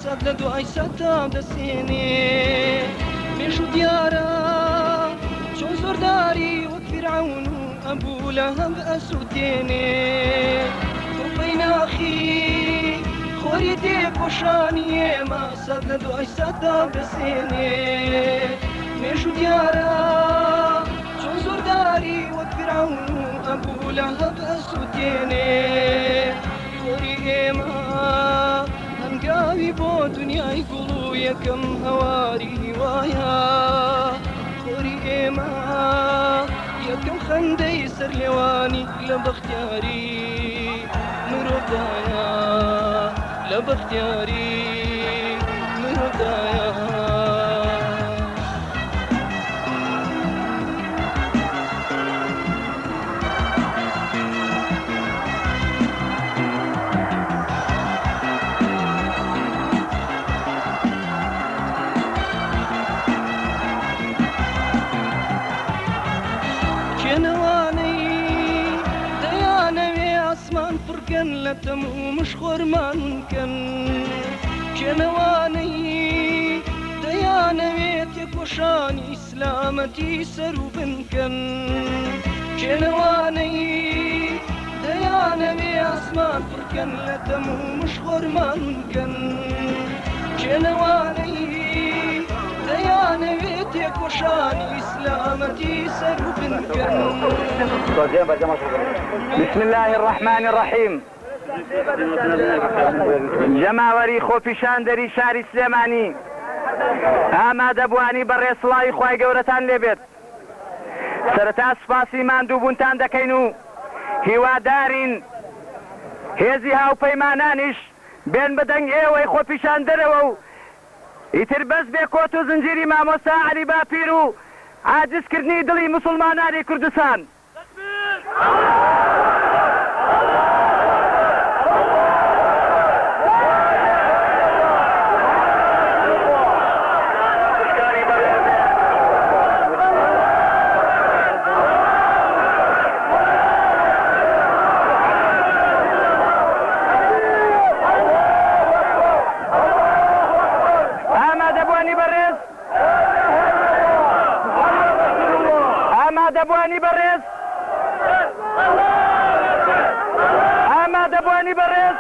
سەد لە دوای سەتا دەسێنێ مێش و دیارە چۆن زۆرداری وەک فیرعەون و ئەبوو لەهەب ئەسووتێنێ کوڕپەی ناخی خۆری تێکۆشانی ئێمە سەد لە دوای سەتا دەسێنێ مێش و دیارە چۆن زۆرداری وەک فیرعەون و ئەبوو لەهەب ئەسووتێنێ خۆری ئێمە هەنگاوی بۆ دنیای گوڵ و یەکەم هەواری وایە خۆری ئێمە یەکەم خەندەی سەر لێوانی لە بەختیاری مرۆڤدایە لە بەختیاری مرۆڤدایە لە تەمومش خۆرمانکەن کێنەوانەی دەیانەوێت یەکۆشانی ئیسلامەتی سەر و بنکەن کێنەوانەی دەیانەوێ ئاسمان پڕکەن لە تەمومش خۆرمانکەن کێنەوانەی دەیانەوێت یەکۆشانی ئیسلامەتی سەر و بنکەن. بسم الله الرحمن الرحيم. جەماوەری خۆپیشاندەری شاری سلێمانی ئامادەبوانی بە ڕێسڵاوی خوای گەورەتان لێبێت. سەرەتا سوپاسی ماندووبوونتان دەکەین و هیوادارین هێزی هاوپەیمانانیش بێن بەدەنگ ئێوەی خۆپیشاندەرەوە و ئیتر بەس بێ کۆت و زنجیری مامۆستا عەلیباپیر و عاجزکردنی دڵی موسڵمانانی کوردستان. ئامادەبوانی بەڕێز ئامادەبوانی بەڕێز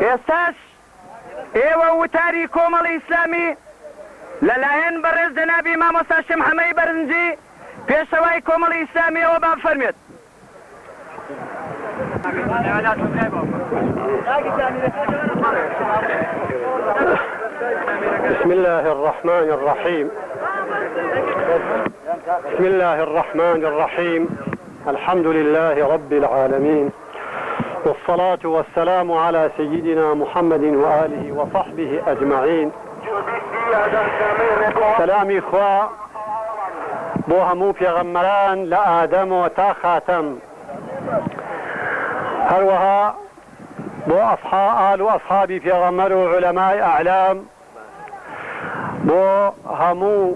ئێستاش ئێوە وتاری کۆمەڵی ئیسلامی لەلایەن بەڕێز جەنابی مامۆستا شەمحەمەی بەرزنجی پێشەوای کۆمەڵی ئیسلامیەوە بافەرمێت. بسم الله الرحمن الرحيم. بسم الله الرحمن الرحيم. الحمد لله رب العالمين، والصلاة والسلام على سيدنا محمد وآله وصحبه أجمعين. سلامي خوا بو همو پیغمبران لآدم و تا خاتم، هروها بو آل و أصحابي پیغمبر و علماء أعلام، بو همو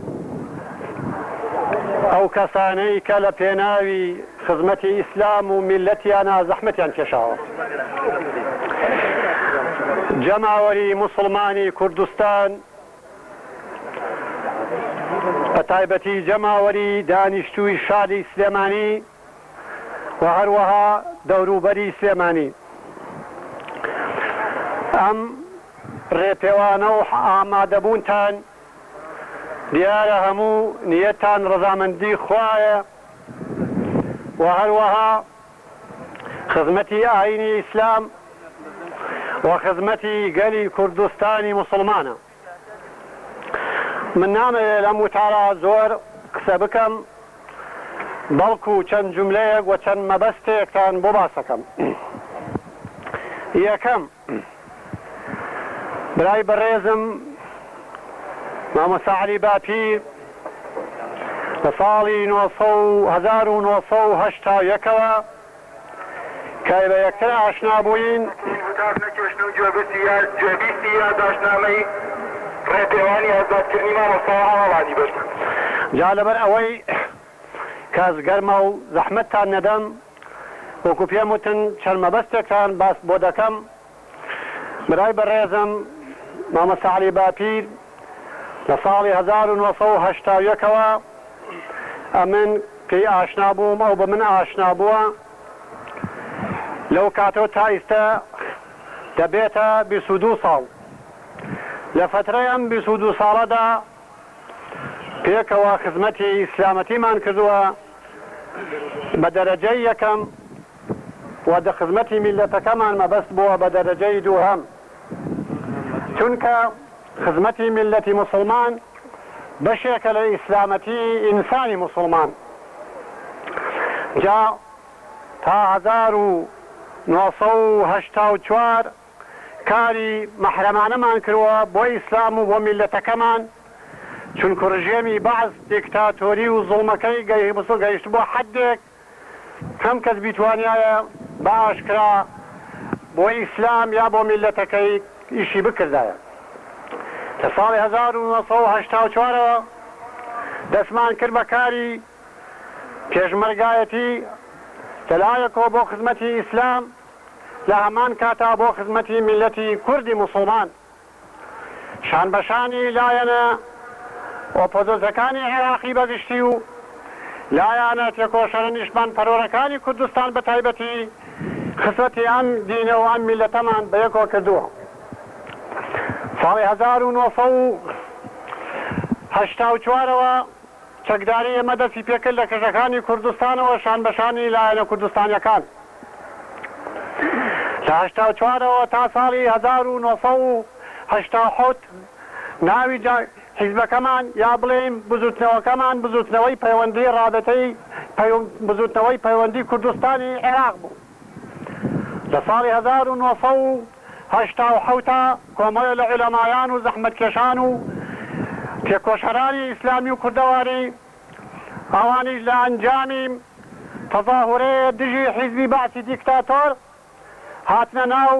او کسانی که لپیناوی خدمت اسلام و ملتیانا زحمتیان کشاوه. جماوری مسلمانی کردستان، بتایبەتی جەماوەری دانیشتووی شاری سلێمانی و هەروەها دەوروبەری سلێمانی، ئەم ڕێپێوانە و ئامادەبوونتان دیارە هەموو نیەتان ڕەزامەندی خوایە و هەروەها خزمەتی ئاینی ئیسلام و خزمەتی گەلی کوردستانی مسلمانە. من نامەوێت لەم وتارە زۆر قسە بکەم، بەڵکو چەند جوملەیەک و چەند مەبەستێکتان بۆ باسەکەم. یەکەم، برای بەڕێزم مامۆستا عەلی باپیر لە ساڵی 1980ەوە کە بە یەکتر ئاشنا بووین، گوێبیستی یادداشتنامەی ڕێپێوانی ئازادکردنی مامۆستا هەواڵانی برد. جا لەبەر ئەوەی کەس گەرمە و زەحمەتتان نەدەم، وەکو پێم وتن چەند مەبەستێکتان باس بۆ دەکەم. برای بەڕێزم مامۆستا عەلی باپیر لە ساڵی 1980ەوە ئەمن پێی ئاشنا بووم، ئەو بە من ئاشنا بووە. لەو کاتەوە تا ئێستا دەبێتە 22 ساڵ. لە فترەی ئەم 22 ساڵەدا پێکەوە خزمەتی ئیسلامەتیمان کردووە بە دەرەجەی یەکەم و دە خزمەتی میلەتەکەمان مەبەست بووە بە دەرەجەی دووهەم، چونکە خزمەتی میلەتی مسلمان بەشێکە لە ئیسلامەتی ئینسانی مسلمان. جا تا 1984 کاری مەحرەمانەمان کردووە بۆ ئیسلام و بۆ میلەتەکەمان، چونکە ڕژێمی بەعز دیکتاتۆری و زوڵمەکەی گەیشت بۆ حەدێک هەم کەس بیتوانایە بە ئاشکرا بۆ ئیسلام یا بۆ میلەتەکەی ئیشی بکردایە. لە ساڵی 1984ەوە دەستمان کرد بە کاری پێشمەرگایەتی لەلایەکەوە بۆ خزمەتی ئیسلام، لە هەمان کاتا بۆ خزمەتی میلەتی کوردی مسلمان. شان بەشانی لایەنە ئۆپۆزۆزەکانی عێراقی بەگشتی و لایەنە تێکۆشەرە نیشتمان پەرۆرەکانی کوردستان بە تایبەتی خزمەتی ئەم دینە و ئەم میلەتەمان بە یەکەوە کردووە. ساڵی 1984ەوە چەکداری ئێمە دەستی پێکرد لە کەژەکانی کوردستانەوە شان بەشانی لایەنە کوردستانیەکان. لە 84ەوە تا ساڵی 1987 ناوی حیزبەکەمان یا بڵێم بزوتنەوەکەمان بزوتنەوەی پەیوەندی ڕابەتەی بزوتنەوەی پەیوەندی کوردستانی عێراق بوو. لە ساڵی 1987 کۆمەڵە لە عولەمایان و زەحمەتکێشان و تێکۆشەرانی ئیسلامی و کوردەواری ئەوانیش لە ئەنجامی تەظاهورەیە دژی حیزبی بەعسی دیکتاتۆر هاتنە ناو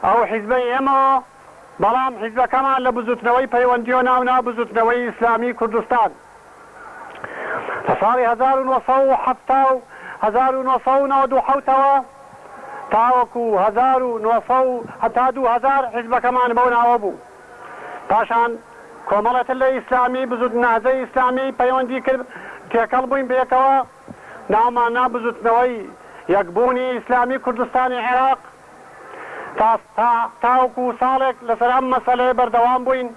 ئەو حیزبەی ئێمەوە، بەڵام حیزبەکەمان لە بزوتنەوەی پەیوەندی و ناونا بزوتنەوەی ئیسلامی کوردستان. لە ساڵی 1997ەوە تاوەکو 2000 حیزبەکەمان بەو ناوە بوو. پاشان کۆمەڵەتر لە ئیسلامی نازەی ئیسلامی پەیوەندی کرد، تێکەڵ بووین بەیەکەوە، ناومان نا بزوتنەوەی یەکبوونی ئیسلامی کوردستانی عێراق. تاوەکو ساڵێک لەسەر ئەم مەسەلەیە بەردەوام بووین.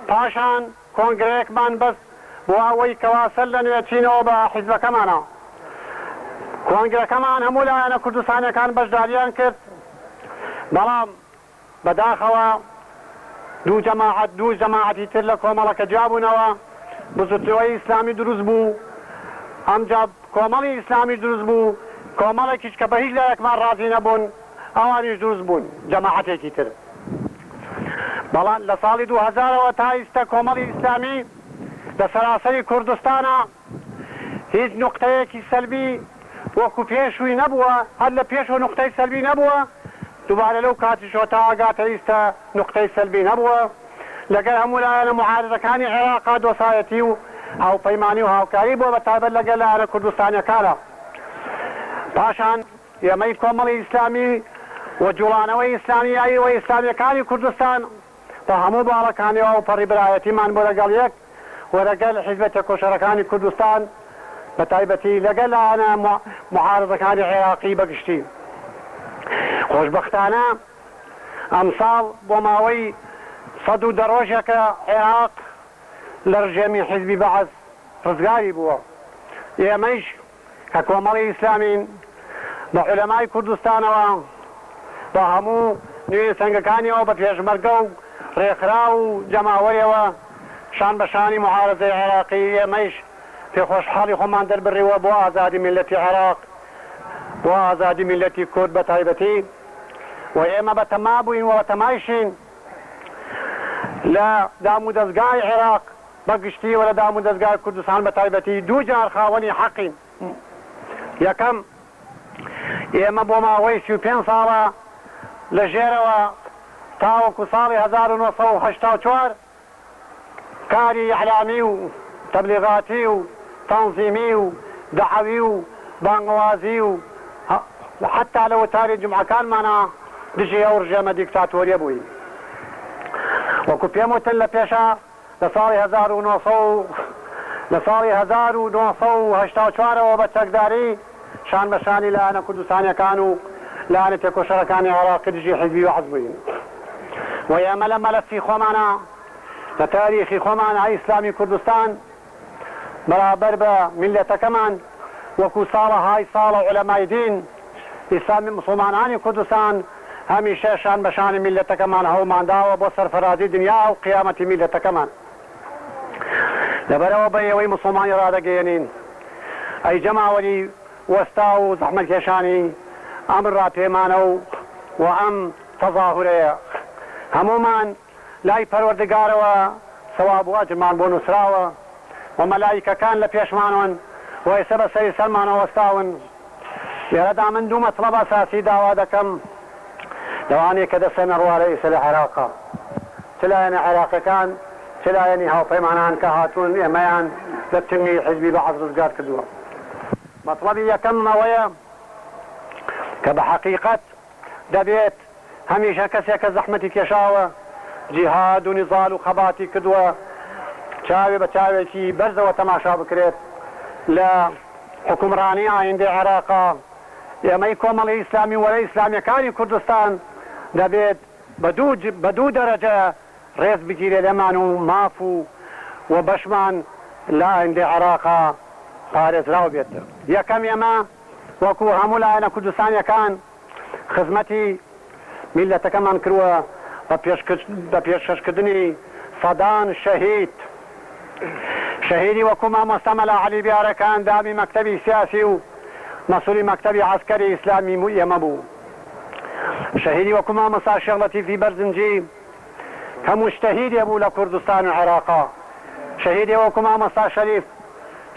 پاشان کۆنگرەیەکمان بەست بۆ ئەوەی کەوا سەر لە نوێچینەوە بە حیزبەکەمانە. کۆنگرەکەمان هەموو لایەنە کوردستانیەکان بەشداریان کرد بەڵام بەداخەوە دوو جەماعەتی تر لە کۆمەڵەکە جیابوونەوە بزوتنەوەی ئیسلامی دروست بوو ئەمجا کۆمەڵی ئیسلامی دروست بوو کۆمەڵێکیش کە بە هیچ لایەکمان ڕازی نەبوون ئەوانیش دروست بوون جەماعەتێکی تر بەڵام لە ساڵی 2000ەوە تا ئێستا کۆمەڵی ئیسلامی لە سەراسەری کوردستانە هیچ نقطەیەکی سەلبی وەکو پێشووی نەبووە هەر لە پێشەوە نقطەی سەلبی نەبووە دووبارە لەو کاتیشەوە تا ئاگاتە ئێستا نقطەی سەلبی نەبووە لەگەڵ هەموو لایەنە معارضەکانی عێراقا دۆسایەتی و هاوپەیمانی و هاوکاری بۆ بەتایبەت لەگەڵ لایەنە کوردستانیەکانە پاشان ئێمەی کۆمەڵی ئیسلامی و جوڵانەوەی ئیسلامیایی و ئیسلامیەکانی کوردستان بە هەموو باڵەکانیەوە و پەڕی برایەتیمان بۆ لەگەڵ یەک و لەگەڵ حیزبە کۆشەرەکانی کوردستان بە تایبەتی لەگەڵ لایەنە معارضەکانی عێراقی بەگشتی خۆشبەختانە ئەمساڵ بۆ ماوەی 110 ڕۆژێکە عێراق لە ڕژێمی حیزبی بەعەز ڕزگاری بووە ئێمەش کە کۆمەڵی ئیسلامین بە عولەمای کوردستانەوە بە هەموو نوێ سەنگەکانیەوە بە پێشمەرگە و ڕێکخرا و جەماوەریەوە شان بە شانی معارضەی عێراقی ئێمەش پێخۆشحاڵی خۆمان دەربڕیوە بۆ ئازادی میلەتی عێراق بۆ ئازادی میلەتی کورد بە تایبەتی و ئێمە بە تەما بووین و بە تەمایشین لە دام و دەستگای عێراق بەگشتی و لە دام و دەستگای کوردستان بە تایبەتی دوو جار خاوەنی حەقین یەکەم ئێمە بۆ ماوەی 35 ساڵە لە ژێرەوە تاوەکو ساڵی 1984 کاری ئەعلامی و تەبلیغاتی و تەنزیمی و دەعەوی و بانگوازی و حتا لە وتاری جمعەکانمانە دژی ئەو ڕژێمە دیکتاتۆریە بووین وەکو پێم وتن لە پێشە لە ساڵی 1984ەوە بە چەکداری شان بە شانی لایەنە کوردستانیەکان و لایەنە تێکۆشەرەکانی عێراقی دژی حیزبی بەعەز بووین و ئێمە لە مەلەفی خۆمانە لە تاریخی خۆمانە ئیسلامی کوردستان بەرابەر بە میلەتەکەمان وەکو ساڵەهای ساڵە عولەمای دین ئیسلامی مسلمانانی کوردستان هەمیشە شان بە شانی میلەتەکەمان هەوڵمانداوە بۆ سەرفەرازی دنیا و قیامەتی میلەتەکەمان لەبەرەوە بە ئێوەی مسلمانی ڕادەگەیەنین ئەی جەماوەری وەستا و زەحمەتکێشانی ئەم ڕاپێمانە و ئەم تەظاهورەیە هەمومان لای پەروەردگارەوە سەواب و ئەجرمان بۆ نووسراوە و مەلایکەکان لە پێشمانەوەن و ئێستا بەسەری سەرمانەوە وەستاون لێرەدا من دوو مەطلەب ئەساسی داوا دەکەم لەوانەیە کە دەستێنە ڕوارە ئێستا لە عێراقا چ لایەنە عێراقیەکان چ لایەنی هاوپەیمانان کە هاتوون ئێمەیان لە تنگی حیزبی بەعەز ڕزگار کردووە مەطلەبی یەکەم ئەوەیە کە بە حەقیقەت دەبێت هەمیشە کەسێک کە زەحمەتی کێشاوە جیهاد و نیزال و خەباتی کردووە چاوێ بە چاوێکی بەرزەوە تەماشا بکرێت لە حکومڕانی ئایندەی عێراقا ئێمەی کۆمەڵی ئیسلامی وەرە ئیسلامیەکانی کوردستان دەبێت بە دوو دەرەجە ڕێز بگیرێت لەمان و ماف و بەشمان لە ئایندەی عێراقا پارێزراو بێت یەکەم ئێمە وەکو هەموو لایەنە کوردستانیەکان خزمەتی میلەتەکەمان کردووە بە پێشکەشکردنی سەدان شەهیدی وەکو مامۆستا مەلا عەلی بیارەکان دامی مەکتەبی سیاسی و مەسئولی مەکتەبی عەسکەری ئیسلامی ئێمە بوو شەهیدی وەکو مامۆستا شێخ لەتیفی بەرزنجی کە موجتەهیدێ بوو لە کوردستان و عێراقا شەهیدێ وەکو مامۆستا شەریف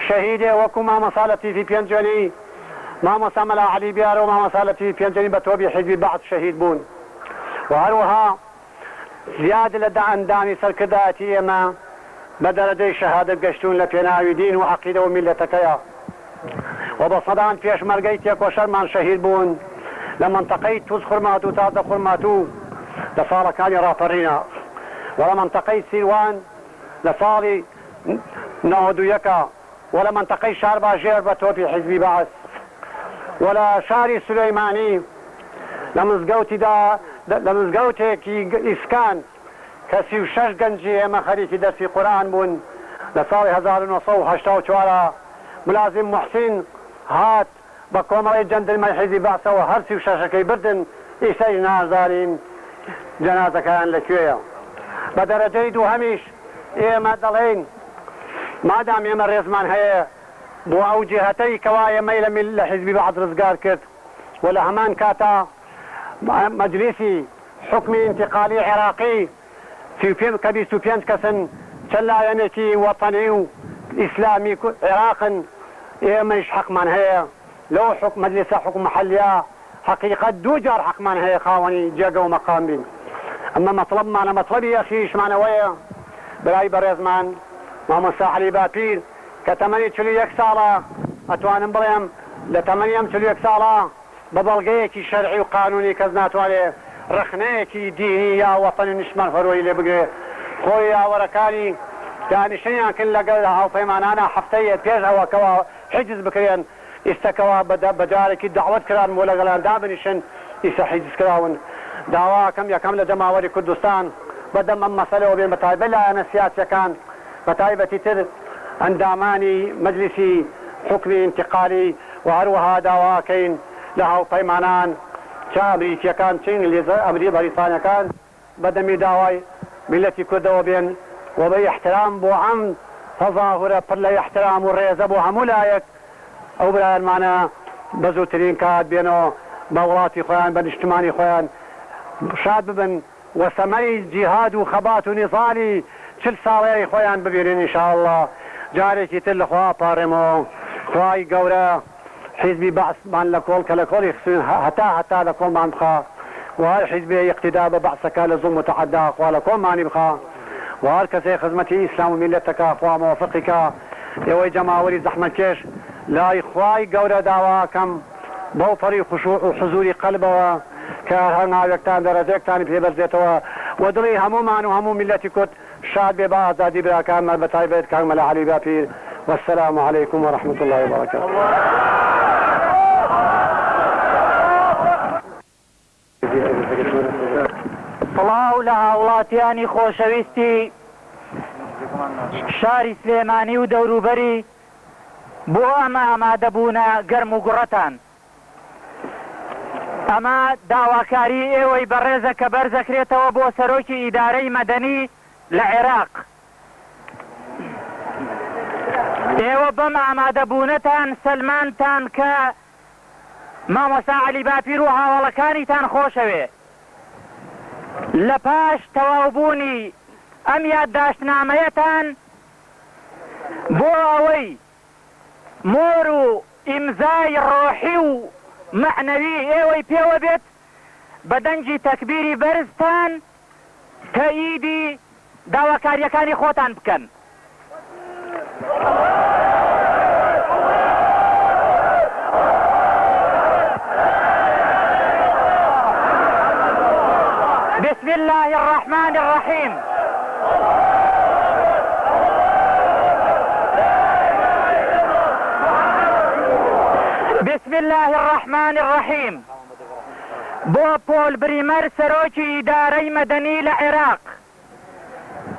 شەهیدێ وەکو مامۆستا لەتیفی پێنجێنی مامۆستا مەلا عەلی بیارە و مامۆستا لەتیفی پێنجێنی بە تۆبی حیزبی بەعەز شەهید بوون و هەروەها زیاد لە ئەندامی سەرکردایەتی ئێمە بە دەرەجەی شەهادەت گەشتوون لە پێناوی دین و عەقیدە و میلەتەکەیە و بە سەدان پێشمەرگەی تێکۆشەرمان شەهید بوون لە منتەقەی تووس خورمات و تازە خورمات و لە ساڵەکانی ڕاپەڕینە و لە منتەقەی سیروان لە ساڵی 91 و لە منتەقەی شار باژێر بە تۆپی حیزبی بەعەز و لە شاری سولەیمانی لە مزگەوتێکی ئیسکان کە 36 گەنجی ئێمە خەریکی دەرسی قورئان بوون لە ساڵی 1984 ملازم محسین هات بە کۆمەڵی جەندرمەی حیزبی بەعسەوە هەرچی و شەشەکەی بردن ئیسەی نازدارین جەنازەکان لەکوێیە. بە دەرەجەی دووهەمیش ئێمە دەڵێن مادام ئێمە ڕێزمان هەیە بۆ ئەو جێهەتەی کەوا ئێمەی لە حیزبی بەعس ڕزگار کرد و لە هەمان کاتا مەجلیسی حکمی انتقالی عێراقی کە 25 کەسن چەند لایەنێکی وەتەنی و ئیسلامی عێراقن ئێمەش حەقمان هەیە لەو مەجلیسە حکم محەلیە حقیقەت دوو جار حەقمان هەیە خاوەنی جێگە و مەقام بین. ئەمە مەطلبمانە مەطلبی یەخیشمانەوەیە برای بەڕێزمان مامۆستا عەلی باپیر کە تەمەنی 41 ساڵە ئەتوانم بڵێم لە تەمەنی ئەم 41 ساڵە بە بەڵگەیەکی شەرعی و قانونی کەس ناتوانێت ڕخنەیەکی دینی یا وەتەنی نیشتمان فەرۆی لێ بگرێ. خۆی یاوەرەکانی دانیشتنیان کرد لەگەڵ هاوپەیمانانە هەفتەیە پێش ئەوەکەوە حجز بکرێن ئێستەکەوە بەجارێکی داوت کران بۆ لەگەڵان دابنیشن ئیسە حجز کراون. داواکەم یەکەم لە جەماوەری کوردستان بەدەم ئەم مەسەلەوە بێن بە تایبەت لایەنە سیاسیەکان بە تایبەتی تر ئەندامانی مەجلیسی حکمی انتقالی و هەروەها داواکەین لە هاوپەیمانان چ ئەمریکیەکان چ ئینگلیز ئەمری بەریتانیەکان بەدەمی داوای میلەتی کوردەوە بێن و بە احترام بۆ ئەم تەظاهورە پڕ لە احترام و ڕێزە بۆ هەموو لایەک ئەو برایانمانە بە زووترین کات بێنەوە بە وڵاتی خۆیان بە نیشتمانی خۆیان شاد ببن و سەمەری جیهاد و خەبات و نیزالی 40 ساڵەیەی خۆیان ببینن ئینشاءالله. جارێکی تر لەخوا پاڕێمەوە خوای گەورە حیزبی بەعسمان لە کۆڵ کە لە کۆڵی خسوین هەتا لە کۆڵمان بخا و هەر حیزبی اقتدا بە بەعسەکە لە زوڵم و تەعەدا خوا لە کۆڵمانی بخا و هەر کەسێ خزمەتی ئیسلام و میلەتەکە خوا مۆفقیکە. ئێوەی جەماوەری زەحمەتکێش لای خوای گەورە داواکەم بەو پەڕی خوشوع و حزوری قەلبەوە کە هەر ناوێکتان دەرەجێکتانی پێبەرزێتەوە و دڵی هەمومان و هەموو میلەتی کورد شاد بێ بە ئازادی براکانمان بە تایبەت کاک مەلا عەلی باپیر. والسلام عليكم ورحمة الله وبركاته. سڵاو لە هاوڵاتیانی خۆشەویستی شاری سلێمانی و دەوروبەری بۆ ئەمە ئامادەبوونە گەرم و گوڕەتان. ئەمە داواکاری ئێوەی بەڕێزە کە بەرزەکرێتەوە بۆ سەرۆکی ئیدارەی مەدەنی لە عێراق. ئێوە بەم ئامادەبوونەتان سەلمانتان کە مامۆستا عەلی باپیر و هاوڵەکانیتان خۆشەوێ. لە پاش تەواوبوونی ئەم یادداشتنامەیەتان بۆ ئەوەی مۆر و ئیمزای ڕۆحی و مەعنەوی ئێوەی پێوە بێت بە دەنگی تەکبیری بەرزتان تەئیدی داواکاریەکانی خۆتان بکەن. بسم الله الرحمن الرحيم. بسم الله الرحمن الرحيم. بۆ پۆل بریمەر سەرۆکی ئیدارەی مەدەنی لە عێراق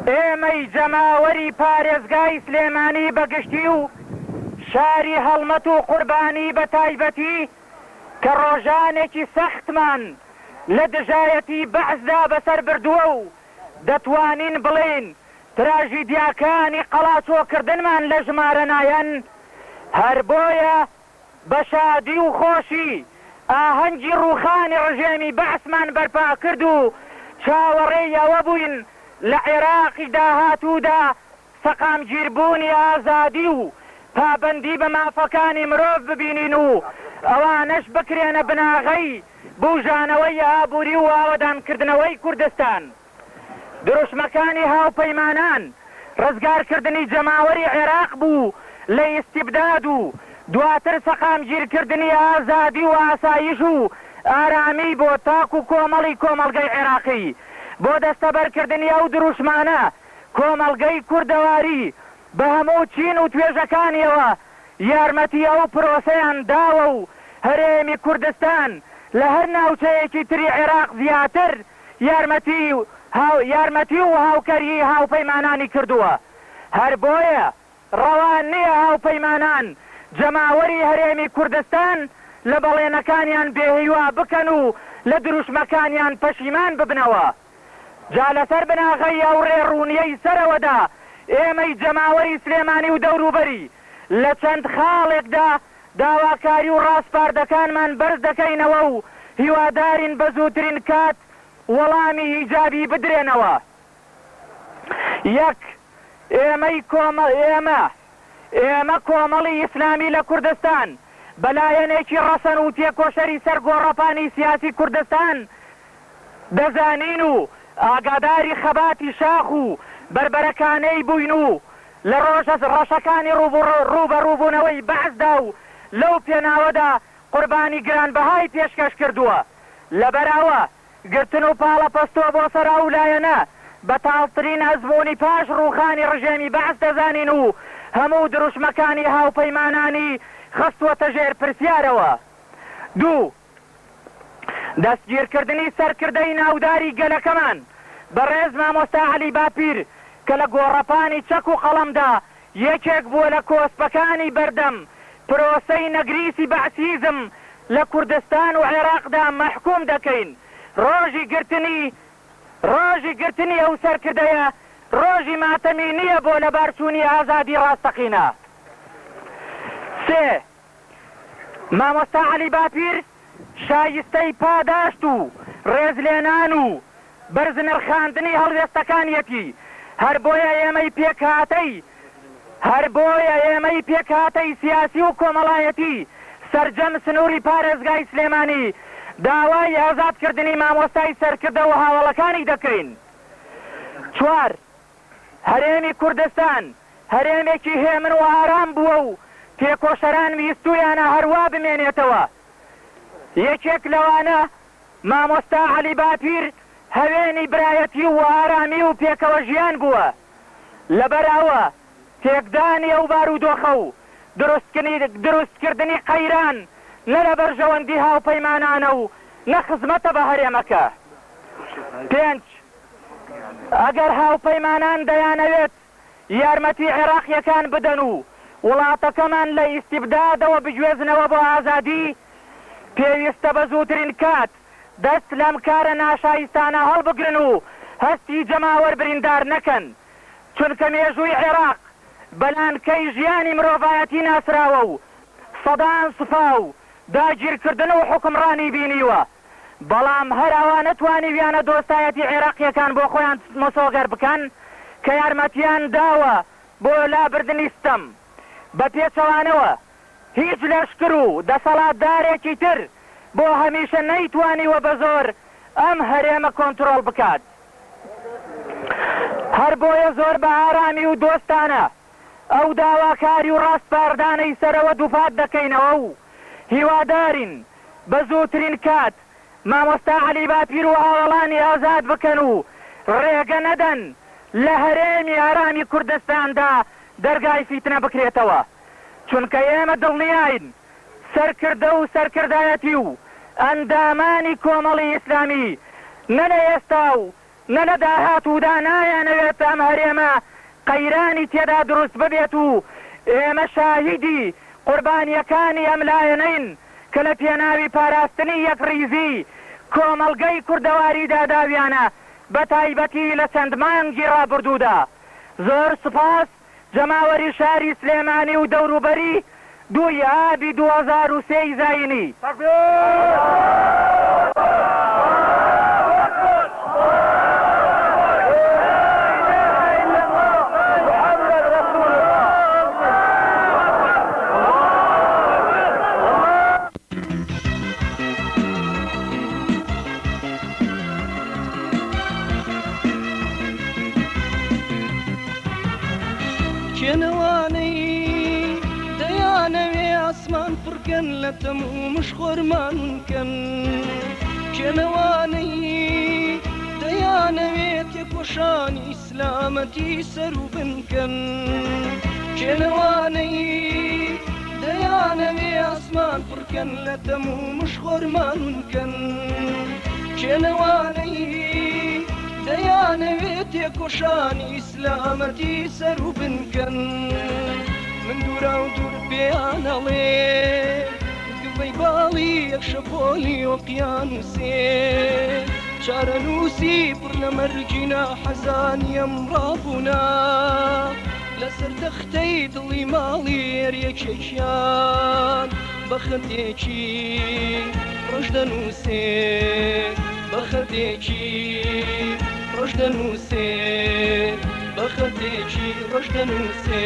ئێمەی جەماوەری پارێزگای سلێمانی بەگشتی و شاری هەڵمەت و قوربانی بە تایبەتی کە ڕۆژانێکی سەختمان لە دژایەتی بەعسدا بەسەر بردووە و دەتوانین بڵێن تراژیدیاکانی قەڵاچۆکردنمان لە ژمارە نایەن، هەر بۆیە بە شادی و خۆشی ئاهەنگی ڕووخانی ڕژێمی بەعسمان بەرپا کرد و چاوەڕێی ئەوە بووین لە عێراقی داهاتوودا سەقامگیربوونی ئازادی و پابەندی بە مافەکانی مرۆڤ ببینین و ئەوانەش بکرێنە بناغەی بوژانەوەی ئابووری و ئاوەدانکردنەوەی کوردستان. دروشمەکانی هاوپەیمانان ڕزگارکردنی جەماوەری عێراق بوو لە ئیستیبداد و دواتر سەقامگیرکردنی ئازادی و ئاسایش و ئارامی بۆ تاک و کۆمەڵگەی عێراقی. بۆ دەستەبەرکردنی ئەو دروشمانە کۆمەڵگەی کوردەواری بە هەموو چین و توێژەکانیەوە یارمەتی ئەو پرۆسەیان داوە و هەرێمی کوردستان لە هەر ناوچەیەکی تری عێراق زیاتر یارمەتی و هاوکەری هاوپەیمانانی کردووە. هەر بۆیە ڕەوان نییە هاوپەیمانان جەماوەری هەرێمی کوردستان لە بەڵێنەکانیان بێهیوا بکەن و لە دروشمەکانیان پەشیمان ببنەوە. جا لەسەر بناغەی ئەو ڕێڕوونیەی سەرەوەدا ئێمەی جەماوەری سلێمانی و دەوروبەری لە چەند خاڵێکدا داواکاری و ڕاستپاردەکانمان بەرز دەکەینەوە و هیوادارین بە زووترین کات وەڵامی ئیجابی بدرێنەوە. یەک، ئێمە کۆمەڵی ئیسلامی لە کوردستان بەلایەنێکی ڕەسەن و تێکۆشەری سەرگۆڕەپانی سیاسی کوردستان دەزانین و ئاگاداری خەباتی شاخ و بربەرەکانەی بووین و لە ڕەشەکانی ڕوبەڕووبوونەوەی بەعزدا و لەو پێناوەدا قوربانی گرانبەهای پێشکەش کردووە. لەبەراوە گرتن و پاڵە پەستۆ بۆ سەرا و لایەنە بە تاڵترین ئەزمموی پاش ڕووخانی ڕژێمی بەعز دەزانین و هەموو دروشمەکانی هاوپەیمانانی خستوەتە ژێر پرسیارەوە. دوو، دەستگیرکردنی سەرکردەی ناوداری گەلەکەمان بەڕێز مامۆستا عەلی باپیر کە لە گۆڕەپانی چەک و قەڵەمدا یەکێک بووە لە کۆسپەکانی بەردەم پرۆسەی نەگریسی بەعسیزم لە کوردستان و عێراقدا مەحکوم دەکەین. ڕۆژی گرتنی ئەو سەرکردەیە ڕۆژی ماتەمی نییە بۆ لە بارچوونی ئازادی ڕاستەقینە. سێ، مامۆستا عەلی باپیر شایستەی پاداشت و ڕێزلێنان و بەرزنرخاندنی هەڵوێستەکانیەتی هەر بۆیە ئێمەی پێکهاتەی سیاسی و کۆمەڵایەتی سەرجەم سنووری پارێزگای سلێمانی داوای ئازادکردنی مامۆستای سەرکردە و هاوڵەکانی دەکەین. چوار، هەرێمی کوردستان هەرێمێکی هێمن و ئارام بووە و تێکۆشەران ویستویانە هەروە بمێنێتەوە. یەکێک لەوانە مامۆستا عەلی باپیر هەوێنی برایەتی و ئارامی و پێکەوە ژیان بووە. لەبەراوە تێکدانی ئەو بارودۆخە و دروستکردنی قەیران نە لە بەرژەوەندی هاوپەیمانانە و نە خزمەتە بە هەرێمەکە. پێنج، ئەگەر هاوپەیمانان دەیانەوێت یارمەتی عێراقیەکان بدەن و وڵاتەکەمان لە ئیستیبدادەوە بگوێزنەوە بۆ ئازادی، پێویستە بە زووترین کات دەست لەم کارە ناشایستانە هەڵبگرن و هەستی جەماوەر بریندار نەکەن، چونکە مێژووی عێراق بەلانکەی ژیانی مرۆڤایەتی ناسراوە و سەدان سوپا و داگیرکردن و حکمڕانی بینیوە. بەڵام هەر ئەوان نەتوانیویانە دۆستایەتی عێراقیەکان بۆ خۆیان مەسۆگەر بکەن کە یارمەتیان داوە بۆ لابردنی ستەم. بە پێچەوانەوە هیچ لەشکر و دەسەڵاتدارێکی تر بۆ هەمیشە نەیتوانیوە بە زۆر ئەم هەرێمە کۆنتڕۆڵ بکات. هەر بۆیە زۆر بە ئارامی و دۆستانە ئەو داواکاری و ڕاستپاردانەی سەرەوە دووپات دەکەینەوە و هیوادارین بە زووترین کات مامۆستا عەلی باپیر و هاوڵانی ئازاد بکەن و ڕێگە نەدەن لە هەرێمی ئارامی کوردستاندا دەرگای فیتنە بکرێتەوە، چونکە ئێمە دڵنیاین سەرکردە و سەرکردایەتی و ئەندامانی کۆمەڵی ئیسلامی نە لە ئێستا و نە لە داهاتوودا نایانەوێت ئەم هەرێمە قەیرانی تێدا دروست ببێت و ئێمە شاهیدی قوربانیەکانی ئەم لایەنەین کە لە پێناوی پاراستنی یەکڕیزی کۆمەڵگەی کوردەواریدا داویانە بە تایبەتی لە چەند مانگی ڕابردوودا. زۆر سپاس جەماوەری شاری سلێمانی و دەوروبەری 2 ئابی 2003 زاینی. کێنەوانەی دەیانەوێ ئاسمان پڕکەن لە تەمومش خۆرمانکەن، کێنەوانەی دەیانەوێت تێکۆشانی ئیسلامەتی سەر و بنکەن، کێنەوانەی دەیانەوێ ئاسمان پڕکەن لە تەمومش خۆرمانکەن، کێنەوانەی دەیانەوێت تێکۆشانی ئیسلامەتی سەر و بنکەن. من دوورا و دوور پێیانەڵێ سەفەی باڵی یەکشەپۆلی ئۆقیانوسێ چارەنووسی پڕ لە مەرجینە حەزانیم ڕابوونا لەسەر تەختەی دڵی ماڵی هێریەکێکیان بە خەتێکی ڕۆژ دەنووسێ بە خەتێکی ڕۆژ دەنووسێ بە خەتێکی ڕۆژ دەنووسێ